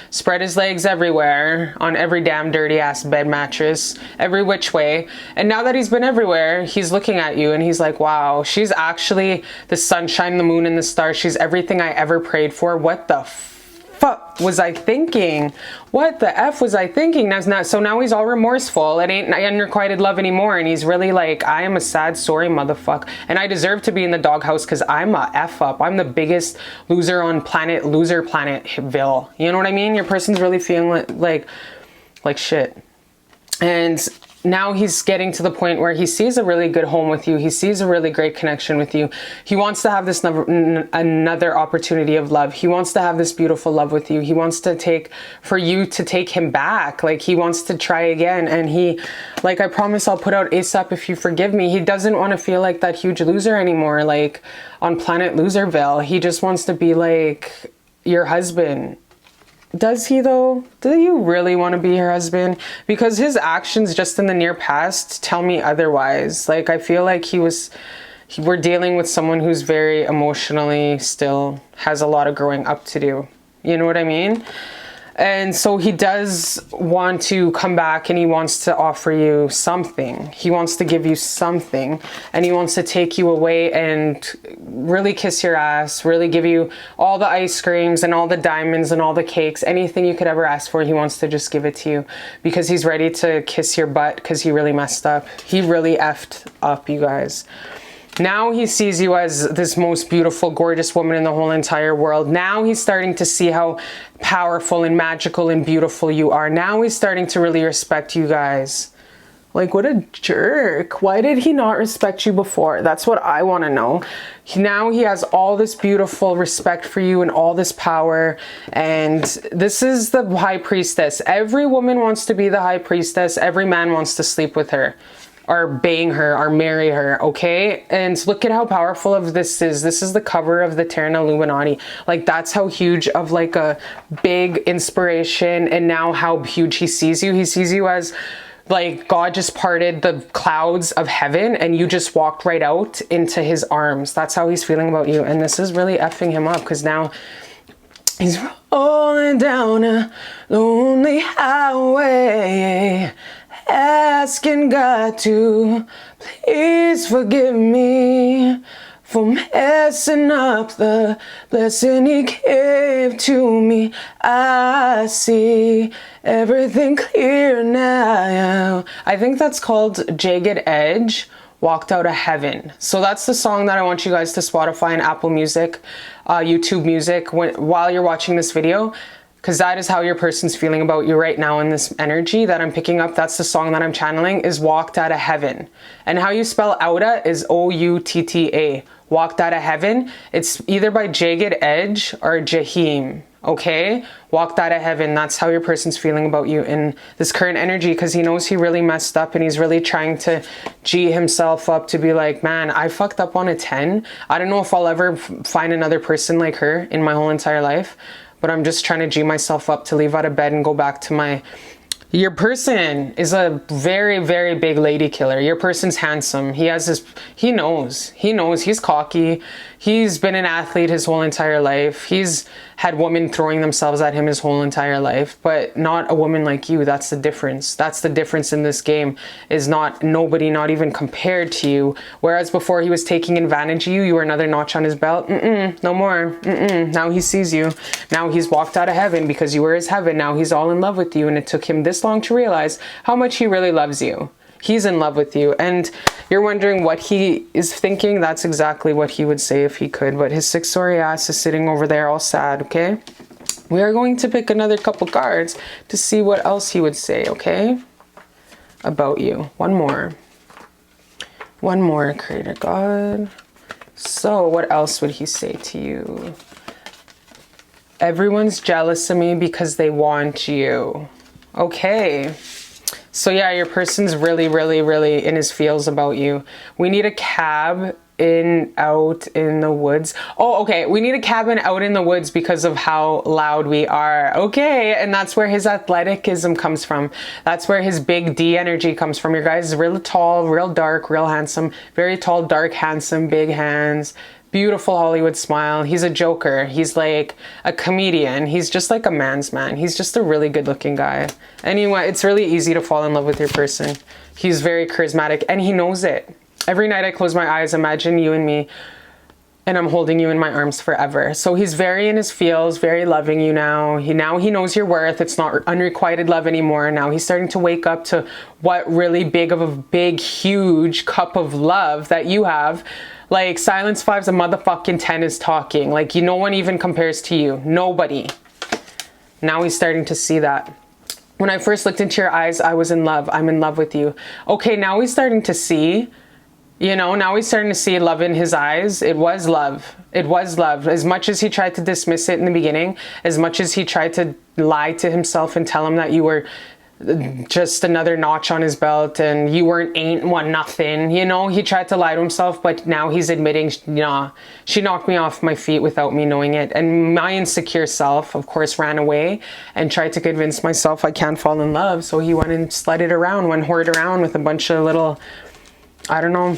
spread his legs everywhere on every damn dirty ass bed mattress, every which way. And now that he's been everywhere, he's looking at you and he's like, wow, she's actually the sunshine, the moon, and the stars. She's everything I ever prayed for. What the fuck was I thinking? What the F was I thinking? So now he's all remorseful. It ain't unrequited love anymore. And he's really like, I am a sad, sorry motherfucker. And I deserve to be in the doghouse because I'm a F up. I'm the biggest loser on loser planetville. You know what I mean? Your person's really feeling like shit. And now he's getting to the point where he sees a really good home with you. He sees a really great connection with you. He wants to have this another opportunity of love. He wants to have this beautiful love with you. He wants for you to take him back. Like, he wants to try again. And like, I promise I'll put out ASAP if you forgive me. He doesn't want to feel like that huge loser anymore, like on planet Loserville. He just wants to be like your husband. Does he though? Do you really want to be her husband? Because his actions just in the near past tell me otherwise. Like, I feel like we're dealing with someone who's very emotionally still has a lot of growing up to do. You know what I mean? And so he does want to come back and he wants to offer you something. He wants to give you something, and he wants to take you away and really kiss your ass, really give you all the ice creams and all the diamonds and all the cakes, anything you could ever ask for. He wants to just give it to you because he's ready to kiss your butt because he really messed up. He really effed up, you guys. Now he sees you as this most beautiful, gorgeous woman in the whole entire world. Now he's starting to see how powerful and magical and beautiful you are. Now he's starting to really respect you guys. Like, what a jerk. Why did he not respect you before? That's what I want to know. Now he has all this beautiful respect for you and all this power. And this is the high priestess. Every woman wants to be the high priestess. Every man wants to sleep with her, or bang her, or marry her, okay? And look at how powerful of this is. This is the cover of the Terran Illuminati. Like, that's how huge of like a big inspiration. And now how huge he sees you. He sees you as like God just parted the clouds of heaven and you just walked right out into his arms. That's how he's feeling about you. And this is really effing him up because now he's rolling down a lonely highway, asking God to please forgive me for messing up the blessing he gave to me. I see everything clear now. I think that's called Jagged Edge, Walked Out of Heaven. So that's the song that I want you guys to Spotify and Apple Music, YouTube Music while you're watching this video. Because that is how your person's feeling about you right now in this energy that I'm picking up. That's the song that I'm channeling, is Walked Out of Heaven. And how you spell Outa is O-U-T-T-A. Walked Out of Heaven. It's either by Jagged Edge or Jahim. Okay? Walked Out of Heaven. That's how your person's feeling about you in this current energy, because he knows he really messed up and he's really trying to G himself up to be like, man, I fucked up on a 10. I don't know if I'll ever find another person like her in my whole entire life. But I'm just trying to G myself up to leave out of bed and go back to my... Your person is a very, very big lady killer. Your person's handsome. He has this... He knows. He's cocky. He's been an athlete his whole entire life. He's had women throwing themselves at him his whole entire life. But not a woman like you. That's the difference. That's the difference in this game. Is nobody, not even compared to you. Whereas before he was taking advantage of you, you were another notch on his belt. No more. Now he sees you. Now he's walked out of heaven because you were his heaven. Now he's all in love with you. And it took him this long to realize how much he really loves you. He's in love with you. And you're wondering what he is thinking. That's exactly what he would say if he could. But his sick sorry ass is sitting over there all sad, okay? We are going to pick another couple cards to see what else he would say, okay? About you. One more, Creator God. So what else would he say to you? Everyone's jealous of me because they want you. Okay. So yeah, your person's really, really, really in his feels about you. We need a cab out in the woods. Oh, okay. We need a cabin out in the woods because of how loud we are. Okay. And that's where his athleticism comes from. That's where his big D energy comes from. Your guy is real tall, real dark, real handsome, very tall, dark, handsome, big hands, beautiful Hollywood smile. He's a joker. He's like a comedian. He's just like a man's man. He's just a really good looking guy. Anyway, it's really easy to fall in love with your person. He's very charismatic and he knows it. Every night I close my eyes, imagine you and me, and I'm holding you in my arms forever. So he's very in his feels, very loving you now. He knows your worth. It's not unrequited love anymore. Now he's starting to wake up to what really big, huge cup of love that you have. Like silence 5's a motherfucking 10 is talking. Like no one even compares to you. Nobody. Now he's starting to see that. When I first looked into your eyes, I was in love. I'm in love with you. Okay, now he's starting to see. You know, now he's starting to see love in his eyes. It was love. It was love. As much as he tried to dismiss it in the beginning, as much as he tried to lie to himself and tell him that you were just another notch on his belt and you ain't one nothing, you know, he tried to lie to himself, but now he's admitting, nah, she knocked me off my feet without me knowing it. And my insecure self, of course, ran away and tried to convince myself I can't fall in love. So he went and sledded around, went whored around with a bunch of little, I don't know.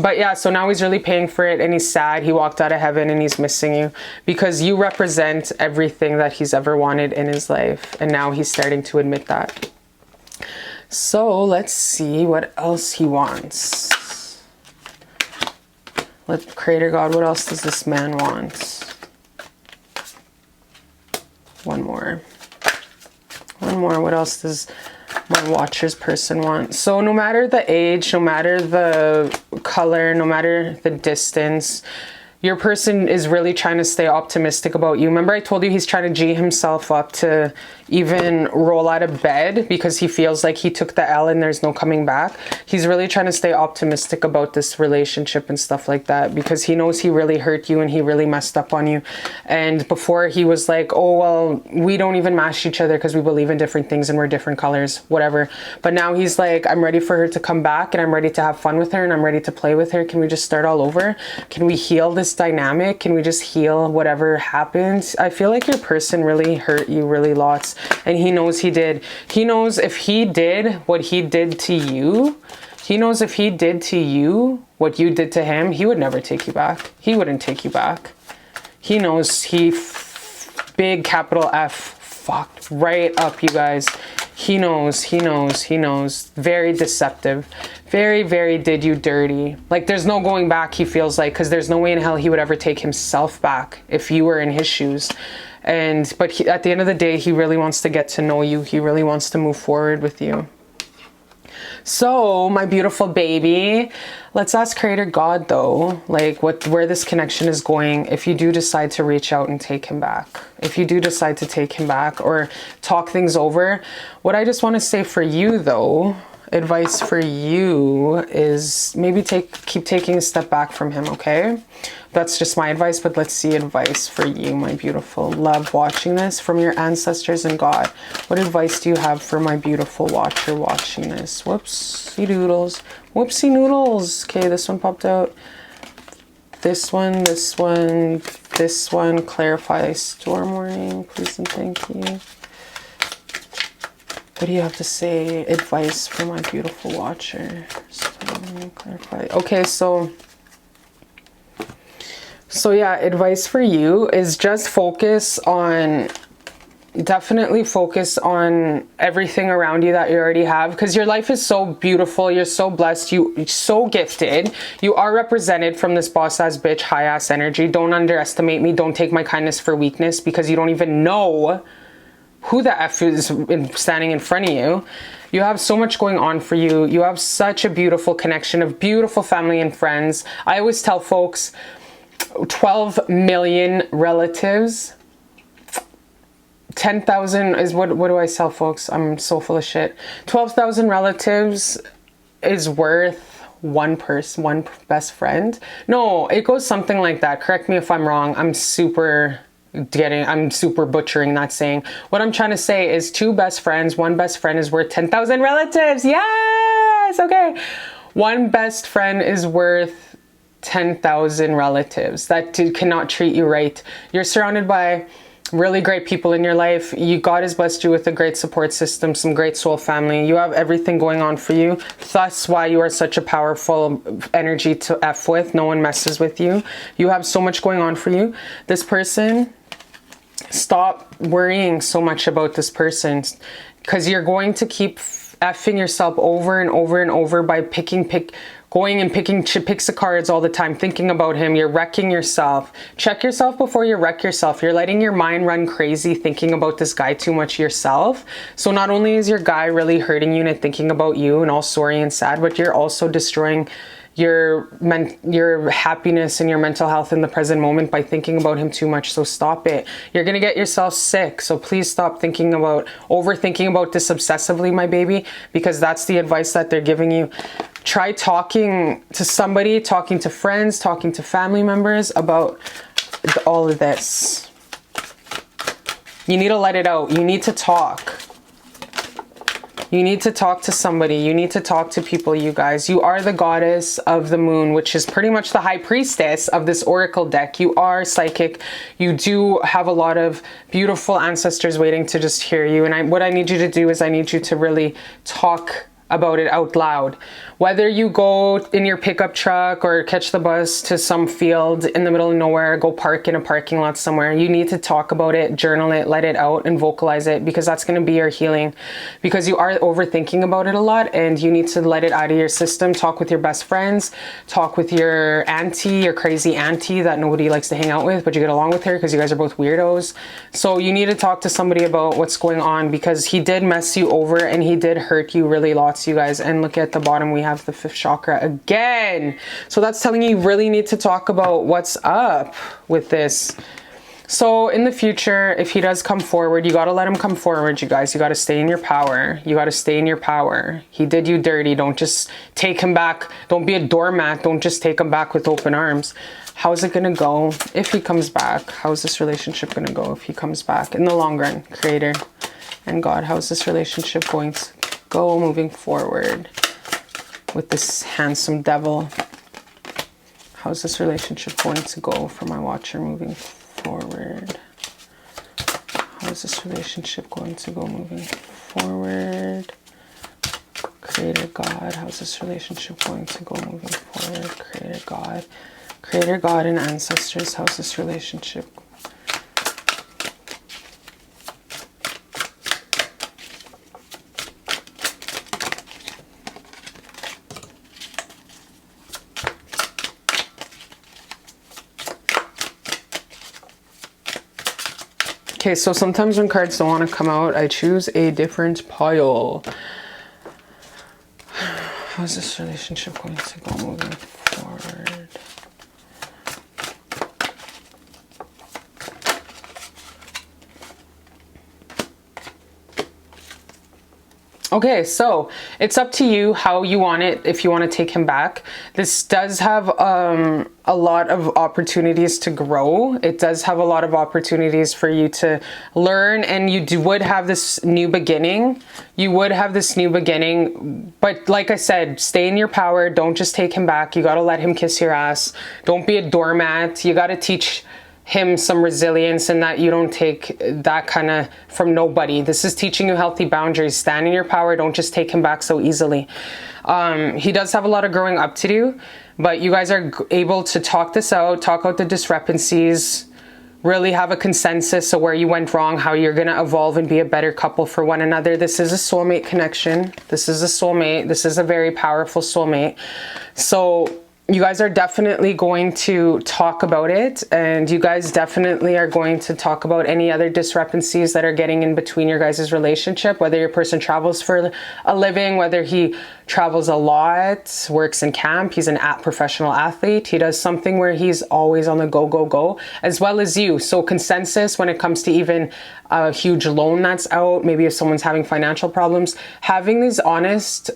But yeah, so now he's really paying for it and he's sad. He walked out of heaven and he's missing you because you represent everything that he's ever wanted in his life. And now he's starting to admit that. So let's see what else he wants. Creator God, what else does this man want? One more. What else does my watcher's person want? So no matter the age, no matter the color, no matter the distance, your person is really trying to stay optimistic about you. Remember I told you he's trying to G himself up to even roll out of bed because he feels like he took the L and there's no coming back. He's really trying to stay optimistic about this relationship and stuff like that because he knows he really hurt you and he really messed up on you. And before he was like, oh, well, we don't even match each other because we believe in different things and we're different colors, whatever. But now he's like, I'm ready for her to come back and I'm ready to have fun with her and I'm ready to play with her. Can we just start all over? Can we heal this dynamic? Can we just heal whatever happened? I feel like your person really hurt you really lots. And he knows he did. He knows if he did what he did to you, he knows if he did to you what you did to him, he would never take you back. He wouldn't take you back. He knows big capital F fucked right up, you guys. He knows. Very deceptive. Very, very did you dirty. Like there's no going back, he feels like, because there's no way in hell he would ever take himself back if you were in his shoes. But at the end of the day, he really wants to get to know you. He really wants to move forward with you. So my beautiful baby, let's ask Creator God though, like where this connection is going. If you do decide to reach out and take him back, if you do decide to take him back or talk things over, what I just want to say for you though, advice for you is maybe keep taking a step back from him. Okay, that's just my advice, but let's see advice for you, my beautiful love watching this from your ancestors and God. What advice do you have for my beautiful watcher watching this? Whoopsie doodles, whoopsie noodles. Okay, this one popped out. This one, clarify storm warning, please and thank you. What do you have to say? Advice for my beautiful watcher. Clarify. Okay, so yeah, advice for you is just definitely focus on everything around you that you already have, because your life is so beautiful. You're so blessed. You're so gifted. You are represented from this boss ass bitch, high ass energy. Don't underestimate me. Don't take my kindness for weakness, because you don't even know who the F is standing in front of you. You have so much going on for you. You have such a beautiful connection of beautiful family and friends. I always tell folks, 12 million relatives, 10,000 is what do I tell folks? I'm so full of shit. 12,000 relatives is worth one best friend. No, it goes something like that. Correct me if I'm wrong. I'm super butchering that saying. What I'm trying to say is 2 best friends, 1 best friend is worth 10,000 relatives. Yes. Okay. 1 best friend is worth 10,000 relatives that cannot treat you right. You're surrounded by really great people in your life. God has blessed you with a great support system, some great soul family. You have everything going on for you. Thus why you are such a powerful energy to F with. No one messes with you. You have so much going on for you. This person, stop worrying so much about this person, because you're going to keep effing yourself over and over and over by going and picking picks of cards all the time, thinking about him. You're wrecking yourself. Check yourself before you wreck yourself. You're letting your mind run crazy thinking about this guy too much yourself. So not only is your guy really hurting you and thinking about you and all sorry and sad, but you're also destroying your happiness and your mental health in the present moment by thinking about him too much. So stop it. You're gonna get yourself sick. So please stop overthinking about this obsessively, my baby, because that's the advice that they're giving you. Try talking to somebody, talking to friends, talking to family members about all of this. You need to let it out. You need to talk. You need to talk to somebody. You need to talk to people, you guys. You are the goddess of the moon, which is pretty much the high priestess of this oracle deck. You are psychic. You do have a lot of beautiful ancestors waiting to just hear you. And what I need you to do is I need you to really talk about it out loud. Whether you go in your pickup truck or catch the bus to some field in the middle of nowhere, go park in a parking lot somewhere, you need to talk about it, journal it, let it out, and vocalize it, because that's going to be your healing. Because you are overthinking about it a lot, and you need to let it out of your system. Talk with your best friends, talk with your auntie, your crazy auntie that nobody likes to hang out with, but you get along with her because you guys are both weirdos. So you need to talk to somebody about what's going on, because he did mess you over and he did hurt you really lots, you guys. And look at the bottom, we have the 5th chakra again. So that's telling you really need to talk about what's up with this. So in the future, if he does come forward, you got to let him come forward, you guys. You got to stay in your power. You got to stay in your power. He did you dirty. Don't just take him back. Don't be a doormat. Don't just take him back with open arms. How's it going to go if he comes back? How's this relationship going to go if he comes back in the long run? Creator and God, how's this relationship going to go moving forward with this handsome devil? How's this relationship going to go for my watcher moving forward? How's this relationship going to go moving forward? Creator God, how's this relationship going to go moving forward? Creator God and ancestors, how's this relationship? Okay, so sometimes when cards don't want to come out, I choose a different pile. How's this relationship going to go moving forward? Okay, so it's up to you how you want it, if you want to take him back. This does have a lot of opportunities to grow. It does have a lot of opportunities for you to learn, and you would have this new beginning. You would have this new beginning, but like I said, stay in your power. Don't just take him back. You got to let him kiss your ass. Don't be a doormat. You got to teach him some resilience, and that you don't take that kind of from nobody. This is teaching you healthy boundaries. Stand in your power. Don't just take him back so easily. He does have a lot of growing up to do, but you guys are able to talk this out, talk out the discrepancies, really have a consensus of where you went wrong, how you're going to evolve and be a better couple for one another. This is a soulmate connection. This is a soulmate. This is a very powerful soulmate. So you guys are definitely going to talk about it, and you guys definitely are going to talk about any other discrepancies that are getting in between your guys' relationship, whether your person travels for a living, whether he travels a lot, works in camp, he's an professional athlete, he does something where he's always on the go, as well as you. So consensus when it comes to even a huge loan that's out, maybe if someone's having financial problems, having these honest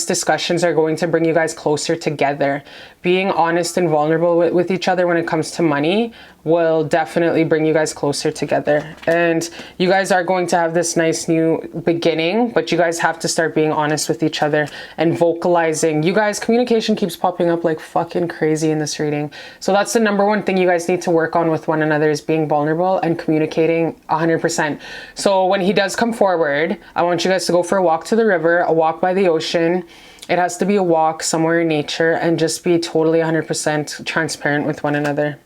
discussions are going to bring you guys closer together. being honest and vulnerable with each other when it comes to money will definitely bring you guys closer together. And you guys are going to have this nice new beginning, but you guys have to start being honest with each other and vocalizing. You guys, communication keeps popping up like fucking crazy in this reading. So that's the number one thing you guys need to work on with one another, is being vulnerable and communicating 100%. So when he does come forward, I want you guys to go for a walk to the river, a walk by the ocean. It has to be a walk somewhere in nature, and just be totally 100% transparent with one another.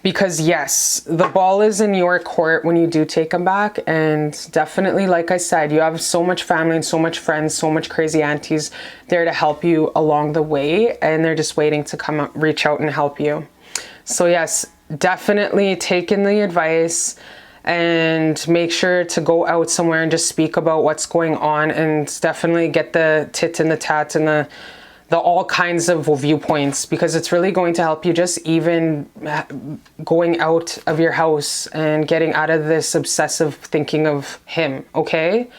Because yes, the ball is in your court when you do take him back. And definitely, like I said, you have so much family and so much friends, so much crazy aunties there to help you along the way. And they're just waiting to come up, reach out and help you. So yes, definitely take in the advice and make sure to go out somewhere and just speak about what's going on, and definitely get the tit and the tat and the all kinds of viewpoints, because it's really going to help you just even going out of your house and getting out of this obsessive thinking of him. Okay,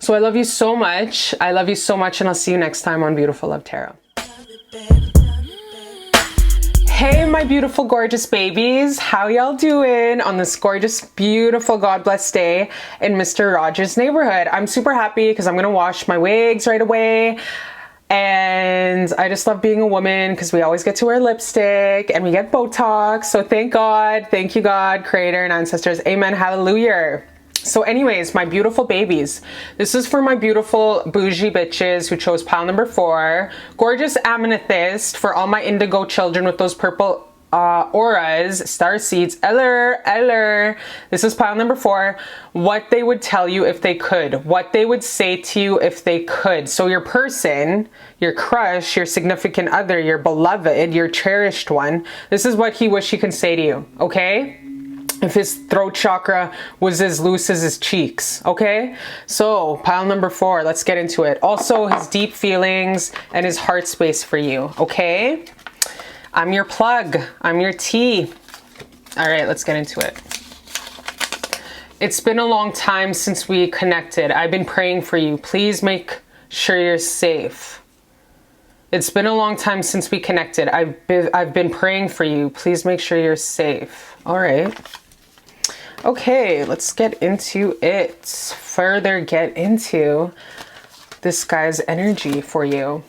so I love you so much. I love you so much, and I'll see you next time on Beautiful Love Tarot. Hey, my beautiful, gorgeous babies. How y'all doing on this gorgeous, beautiful, God bless day in Mr. Rogers' neighborhood? I'm super happy because I'm going to wash my wigs right away. And I just love being a woman because we always get to wear lipstick and we get Botox. So thank God. Thank you, God, Creator and ancestors. Amen. Hallelujah. So anyways, my beautiful babies, this is for my beautiful bougie bitches who chose pile number 4. Gorgeous amethyst for all my indigo children with those purple auras, star seeds. Eller. This is pile number 4. What they would tell you if they could. What they would say to you if they could. So your person, your crush, your significant other, your beloved, your cherished one, this is what he wish he can say to you, okay? If his throat chakra was as loose as his cheeks, okay? So pile number 4, let's get into it. Also his deep feelings and his heart space for you, okay? I'm your plug, I'm your tea. All right, let's get into it. It's been a long time since we connected. I've been praying for you. Please make sure you're safe. It's been a long time since we connected. I've been praying for you. Please make sure you're safe. All right. Okay, let's get into it. Further get into this guy's energy for you.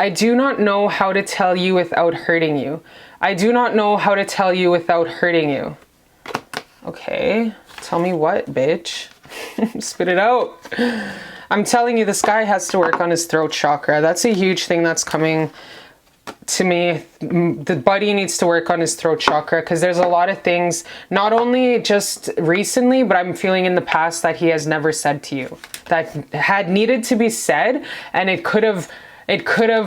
I do not know how to tell you without hurting you. I do not know how to tell you without hurting you. Okay, tell me what, bitch? Spit it out. I'm telling you, this guy has to work on his throat chakra. That's a huge thing that's coming to me. The buddy needs to work on his throat chakra, because there's a lot of things, not only just recently, but I'm feeling in the past, that he has never said to you that had needed to be said, and it could have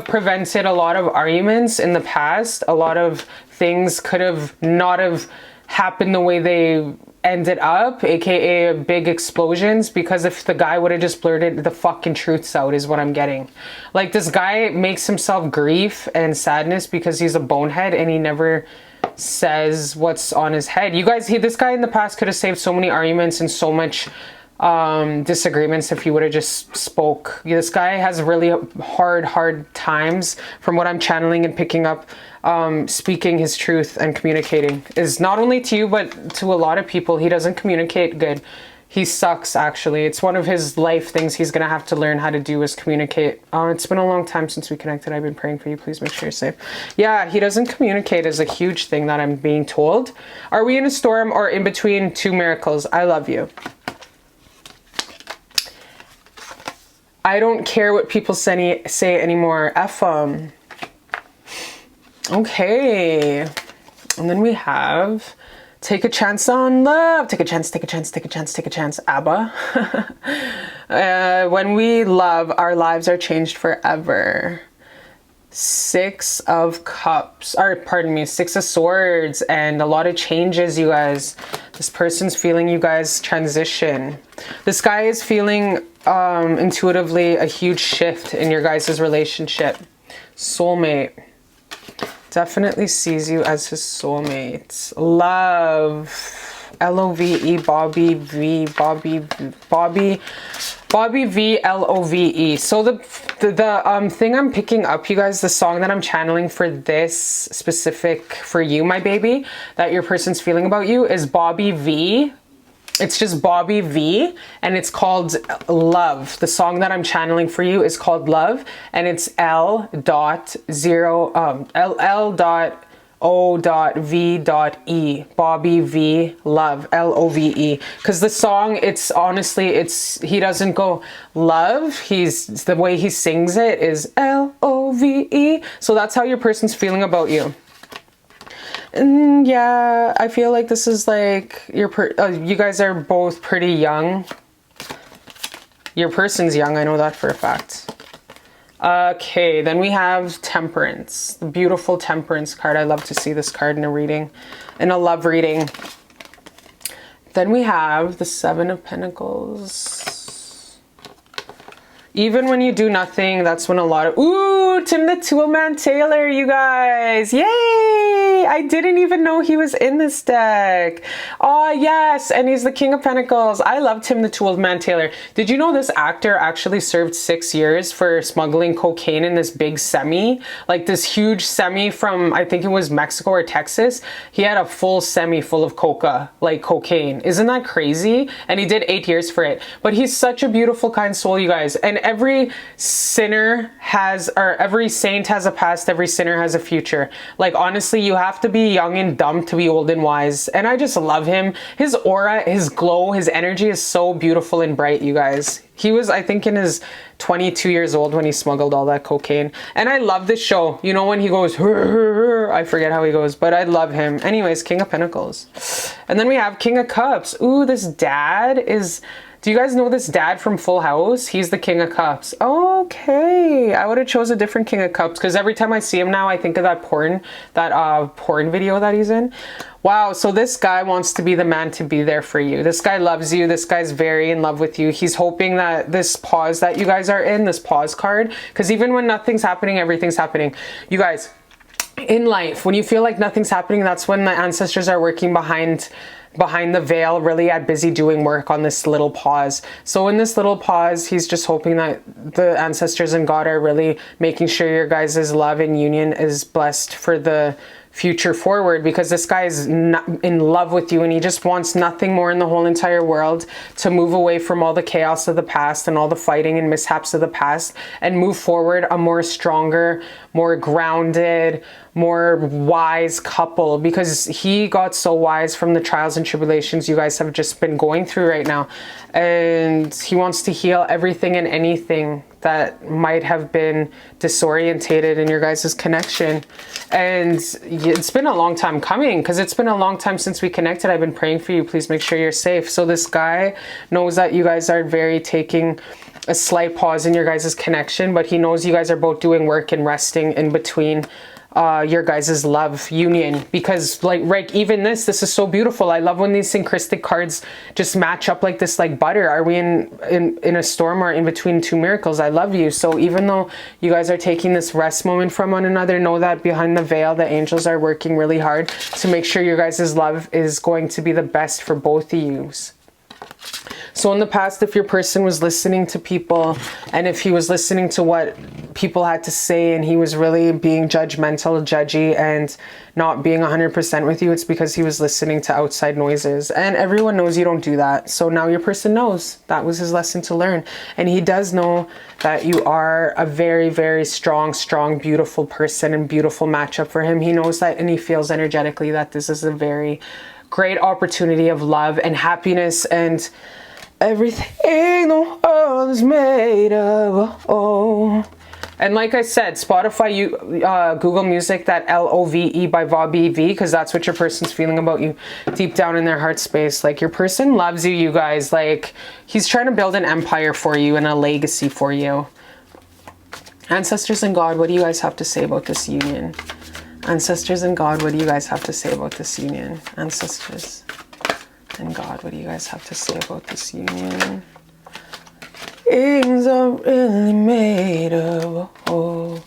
prevented a lot of arguments in the past. A lot of things could have not have happened the way they ended up, aka big explosions, because if the guy would have just blurted the fucking truths out, is what I'm getting. Like, this guy makes himself grief and sadness because he's a bonehead and he never says what's on his head. You guys, this guy in the past could have saved so many arguments and so much disagreements if he would have just spoke. This guy has really hard times, from what I'm channeling and picking up, speaking his truth and communicating, is not only to you but to a lot of people. He doesn't communicate good. He sucks, actually. It's one of his life things he's gonna have to learn how to do, is communicate. It's been a long time since we connected. I've been praying for you. Please make sure you're safe. Yeah, he doesn't communicate is a huge thing that I'm being told. Are we in a storm or in between two miracles? I love you. I don't care what people say anymore. F them. Okay. And then we have take a chance on love. Take a chance, take a chance, take a chance, take a chance. ABBA. When we love, our lives are changed forever. 6 of Cups, or pardon me, 6 of Swords, and a lot of changes, you guys. This person's feeling you guys transition. This guy is feeling intuitively a huge shift in your guys' relationship. Soulmate. Definitely sees you as his soulmate. Love. L-O-V-E, Bobby V, Bobby V, L-O-V-E. So the thing I'm picking up, you guys, the song that I'm channeling for this specific, for you, my baby, that your person's feeling about you is Bobby V. It's just Bobby V, and it's called Love. The song that I'm channeling for you is called Love, and it's L.O.V.E. Bobby V, Love, L-O-V-E. Because the song, it's honestly, he doesn't go love, the way he sings it is L-O-V-E. So that's how your person's feeling about you. And yeah, I feel like this is like you guys are both pretty young. Your person's young, I know that for a fact. Okay, then we have Temperance, the beautiful Temperance card. I love to see this card in a reading, in a love reading. Then we have the Seven of Pentacles. Even when you do nothing, that's when a lot of... Ooh, Tim the Toolman Taylor, you guys. Yay! I didn't even know he was in this deck. Oh, yes. And he's the King of Pentacles. I love Tim the Toolman Taylor. Did you know this actor actually served 6 years for smuggling cocaine in this big semi? Like this huge semi from, I think it was Mexico or Texas. He had a full semi full of cocaine. Isn't that crazy? And he did 8 years for it. But he's such a beautiful, kind soul, you guys. And every sinner has, or every saint has a past, every sinner has a future. Like, honestly, you have to be young and dumb to be old and wise. And I just love him. His aura, his glow, his energy is so beautiful and bright, you guys. He was, I think, in his 22 years old when he smuggled all that cocaine. And I love this show. You know, when he goes, I forget how he goes, but I love him. Anyways, King of Pentacles. And then we have King of Cups. Ooh, this dad is... Do you guys know this dad from Full House? He's the King of Cups. Okay, I would have chose a different King of Cups because every time I see him now, I think of that porn video that he's in. Wow, so this guy wants to be the man to be there for you. This guy loves you. This guy's very in love with you. He's hoping that this pause that you guys are in, this pause card, because even when nothing's happening, everything's happening. You guys, in life, when you feel like nothing's happening, that's when the ancestors are working behind the veil, really at busy doing work on this little pause. So in this little pause, he's just hoping that the ancestors and God are really making sure your guys' love and union is blessed for the future forward, because this guy is in love with you and he just wants nothing more in the whole entire world to move away from all the chaos of the past and all the fighting and mishaps of the past and move forward a more stronger, more grounded, more wise couple, because he got so wise from the trials and tribulations you guys have just been going through right now. And he wants to heal everything and anything that might have been disorientated in your guys' connection. And it's been a long time coming, because it's been a long time since we connected. I've been praying for you. Please make sure you're safe. So this guy knows that you guys are taking a slight pause in your guys' connection, but he knows you guys are both doing work and resting in between your guys' love union, because like even this is so beautiful. I love when these synchristic cards just match up like this, like butter. Are we in a storm or in between two miracles? I love you. So even though you guys are taking this rest moment from one another, know that behind the veil, the angels are working really hard to make sure your guys' love is going to be the best for both of you. So in the past, if your person was listening to people and if he was listening to what people had to say and he was really being judgmental, judgy, and not being 100% with you, it's because he was listening to outside noises. And everyone knows you don't do that. So now your person knows that was his lesson to learn. And he does know that you are a very, very strong, beautiful person and beautiful matchup for him. He knows that, and he feels energetically that this is a very great opportunity of love and happiness and everything the world is made of. Oh. And like I said, Spotify, Google Music, that L-O-V-E by Bobby V, because that's what your person's feeling about you deep down in their heart space. Like, your person loves you, you guys. Like, he's trying to build an empire for you and a legacy for you. Ancestors and God, what do you guys have to say about this union? Ancestors and God, what do you guys have to say about this union? Ancestors and God, what do you guys have to say about this union? Things are really made of. Oh.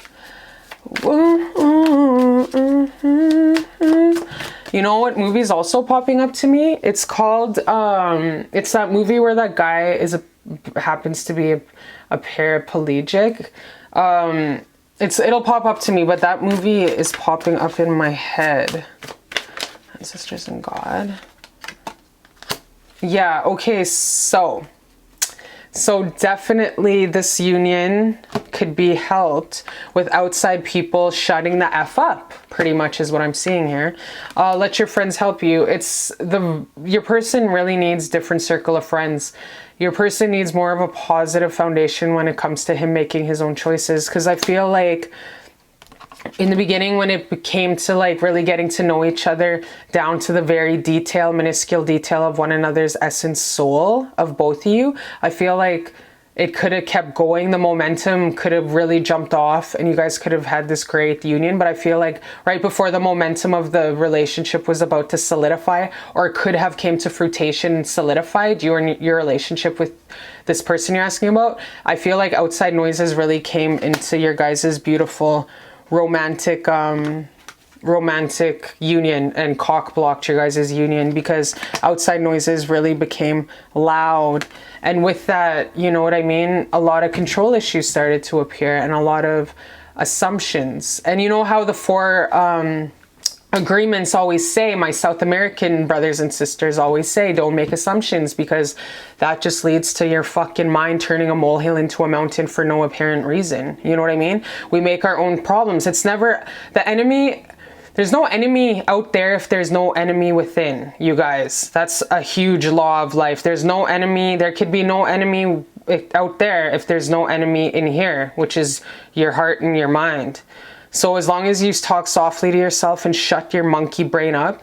You know what movie is also popping up to me? It's called, it's that movie where that guy is happens to be a paraplegic. It'll pop up to me, but that movie is popping up in my head. Ancestors and God. Yeah, okay, so definitely this union could be helped with outside people shutting the F up, pretty much is what I'm seeing here. Let your friends help you. Your person really needs different circle of friends. Your person needs more of a positive foundation when it comes to him making his own choices. Because I feel like in the beginning, when it came to like really getting to know each other down to the very minuscule detail of one another's essence soul of both of you, I feel like it could have kept going. The momentum could have really jumped off and you guys could have had this great union. But I feel like right before the momentum of the relationship was about to solidify, or could have came to fruition and solidified your relationship with this person you're asking about, I feel like outside noises really came into your guys' beautiful romantic union and cock blocked your guys' union, because outside noises really became loud. And with that, you know what I mean, a lot of control issues started to appear and a lot of assumptions. And you know how the four agreements always say, my South American brothers and sisters always say, don't make assumptions, because that just leads to your fucking mind turning a molehill into a mountain for no apparent reason. You know what I mean? We make our own problems. It's never the enemy. There's no enemy out there if there's no enemy within, you guys. That's a huge law of life. There's no enemy. There could be no enemy out there if there's no enemy in here, which is your heart and your mind. So as long as you talk softly to yourself and shut your monkey brain up,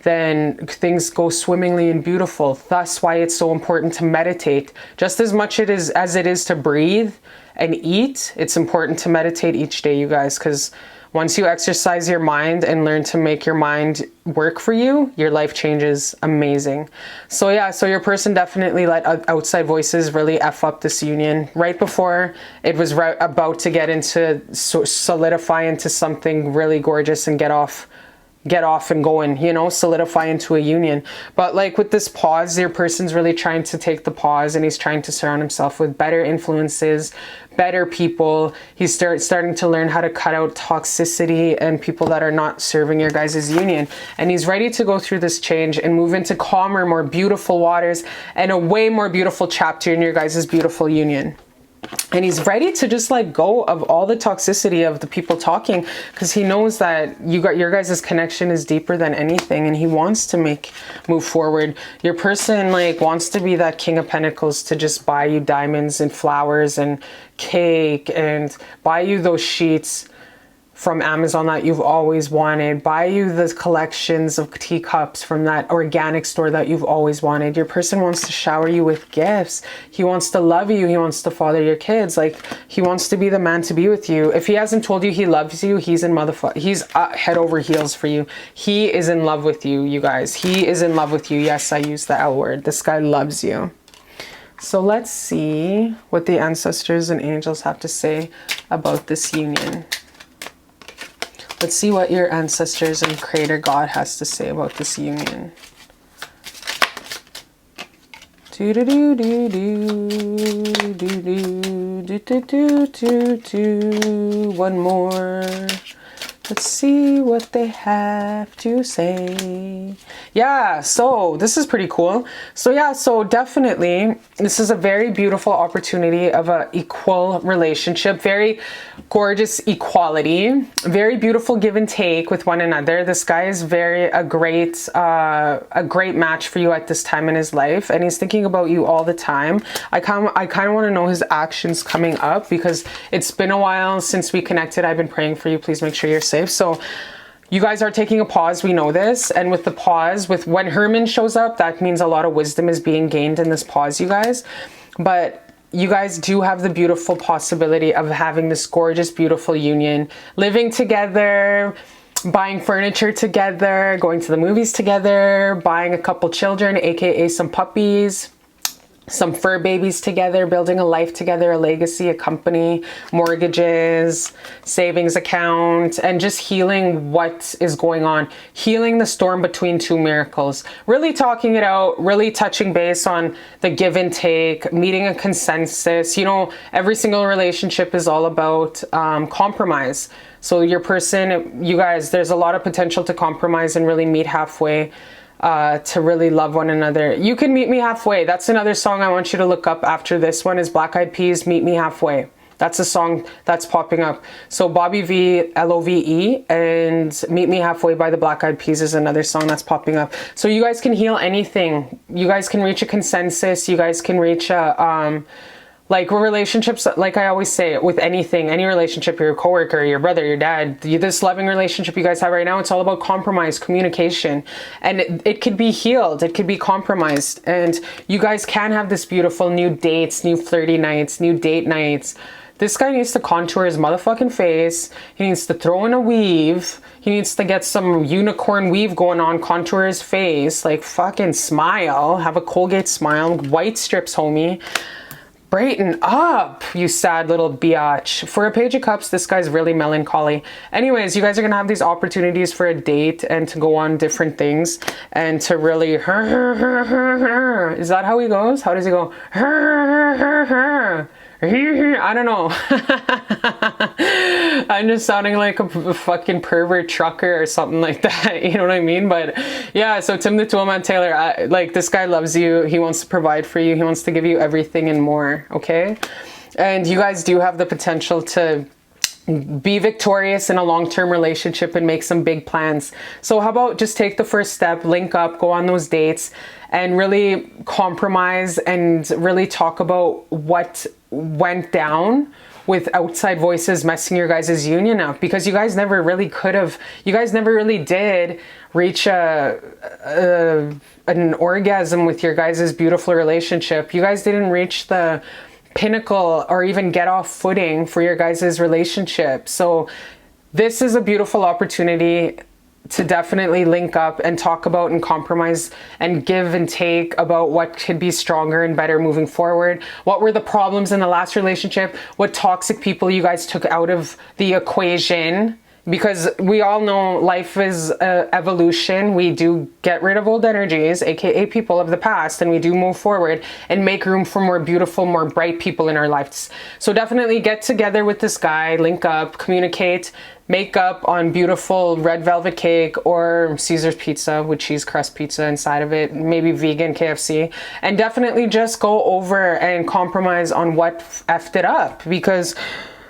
then things go swimmingly and beautiful. That's why it's so important to meditate. Just as much as it is to breathe and eat, it's important to meditate each day, you guys, because once you exercise your mind and learn to make your mind work for you, your life changes amazing. So yeah, so your person definitely let outside voices really F up this union right before it was about to get into solidify into something really gorgeous and get off and going, you know, solidify into a union. But like with this pause, your person's really trying to take the pause and he's trying to surround himself with better influences, better people. He's starting to learn how to cut out toxicity and people that are not serving your guys' union. And he's ready to go through this change and move into calmer, more beautiful waters and a way more beautiful chapter in your guys' beautiful union. And he's ready to just let go of all the toxicity of the people talking, because he knows that your guys' connection is deeper than anything, and he wants to move forward. Your person like wants to be that King of Pentacles, to just buy you diamonds and flowers and cake and buy you those sheets from Amazon that you've always wanted, buy you the collections of teacups from that organic store that you've always wanted. Your person wants to shower you with gifts. He wants to love you. He wants to father your kids. Like, he wants to be the man to be with you. If he hasn't told you he loves you, he's head over heels for you. He is in love with you, you guys. He is in love with you. Yes, I use the L word. This guy loves you. So let's see what the ancestors and angels have to say about this union. Let's see what your ancestors and Creator God has to say about this union. One more. Let's see what they have to say. Yeah, so this is pretty cool. So yeah, so definitely this is a very beautiful opportunity of an equal relationship, very gorgeous equality, very beautiful give and take with one another. This guy is a great match for you at this time in his life, and he's thinking about you all the time. I kind of want to know his actions coming up, because it's been a while since we connected. I've been praying for you. Please make sure you're safe. So you guys are taking a pause, we know this, and with the pause, with when Herman shows up, that means a lot of wisdom is being gained in this pause, you guys. But you guys do have the beautiful possibility of having this gorgeous, beautiful union, living together, buying furniture together, going to the movies together, buying a couple children, aka some puppies, some fur babies together, building a life together, a legacy, a company, mortgages, savings account, and just healing what is going on, healing the storm between two miracles, really talking it out, really touching base on the give and take, meeting a consensus. You know, every single relationship is all about compromise. So your person, you guys, there's a lot of potential to compromise and really meet halfway. To really love one another. You can meet me halfway. That's another song I want you to look up after this one, is Black Eyed Peas, Meet Me Halfway. That's a song that's popping up. So Bobby V, Love, and Meet Me Halfway by the Black Eyed Peas is another song that's popping up. So you guys can heal anything. You guys can reach a consensus. You guys can reach a, like relationships, like I always say, with anything, any relationship, your coworker, your brother, your dad, this loving relationship you guys have right now, it's all about compromise, communication, and it could be healed, it could be compromised, and you guys can have this beautiful new dates, new flirty nights, new date nights. This guy needs to contour his motherfucking face. He needs to throw in a weave. He needs to get some unicorn weave going on, contour his face, like fucking smile, have a Colgate smile, white strips, homie. Brighten up, you sad little biatch. For a Page of Cups, this guy's really melancholy. Anyways, you guys are gonna have these opportunities for a date and to go on different things and to really Is that how he goes? How does he go? I don't know. I'm just sounding like a fucking pervert trucker or something like that. You know what I mean? But yeah, so Tim the Toolman Taylor, like, this guy loves you. He wants to provide for you. He wants to give you everything and more. Okay. And you guys do have the potential to be victorious in a long-term relationship and make some big plans. So how about just take the first step, link up, go on those dates, and really compromise and really talk about what went down with outside voices messing your guys' union up, because you guys never really could have, you guys never really did reach an orgasm with your guys' beautiful relationship. You guys didn't reach the pinnacle or even get off footing for your guys' relationship. So this is a beautiful opportunity to definitely link up and talk about and compromise and give and take about what could be stronger and better moving forward. What were the problems in the last relationship? What toxic people you guys took out of the equation? Because we all know life is evolution. We do get rid of old energies, aka people of the past, and we do move forward and make room for more beautiful, more bright people in our lives. So definitely get together with this guy, link up, communicate, make up on beautiful red velvet cake or Caesar's pizza with cheese crust pizza inside of it, maybe vegan KFC, and definitely just go over and compromise on what effed it up, because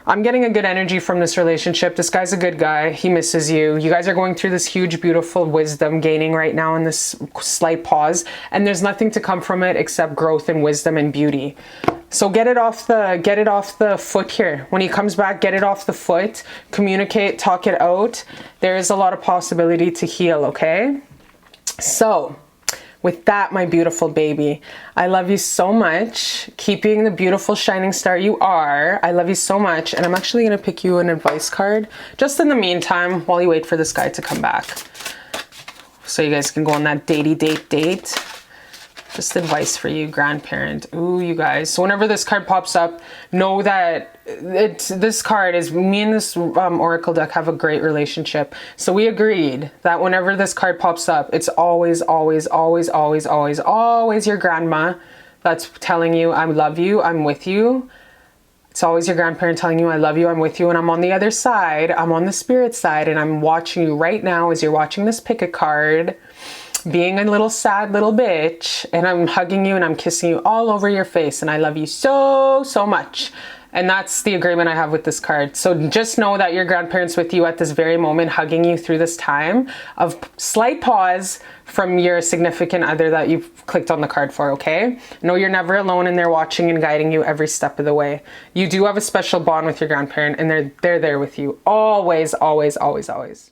I'm getting a good energy from this relationship. This guy's a good guy. He misses you. You guys are going through this huge, beautiful wisdom gaining right now in this slight pause, and there's nothing to come from it except growth and wisdom and beauty. So get it off the foot here. When he comes back, get it off the foot, communicate, talk it out. There is a lot of possibility to heal, okay? So with that, my beautiful baby, I love you so much. Keep being the beautiful shining star you are. I love you so much. And I'm actually going to pick you an advice card just in the meantime while you wait for this guy to come back, so you guys can go on that date. Just advice for you, grandparent. Ooh, you guys. So whenever this card pops up, know that this card is, me and this oracle deck have a great relationship. So we agreed that whenever this card pops up, it's always, always, always, always, always, always your grandma that's telling you, I love you, I'm with you. It's always your grandparent telling you, I love you, I'm with you, and I'm on the other side. I'm on the spirit side, and I'm watching you right now as you're watching this pick a card, being a little sad little bitch, and I'm hugging you and I'm kissing you all over your face, and I love you so, so much. And that's the agreement I have with this card. So just know that your grandparent's with you at this very moment, hugging you through this time of slight pause from your significant other that you've clicked on the card for, okay? Know you're never alone, and they're watching and guiding you every step of the way. You do have a special bond with your grandparent, and they're there with you always, always, always, always.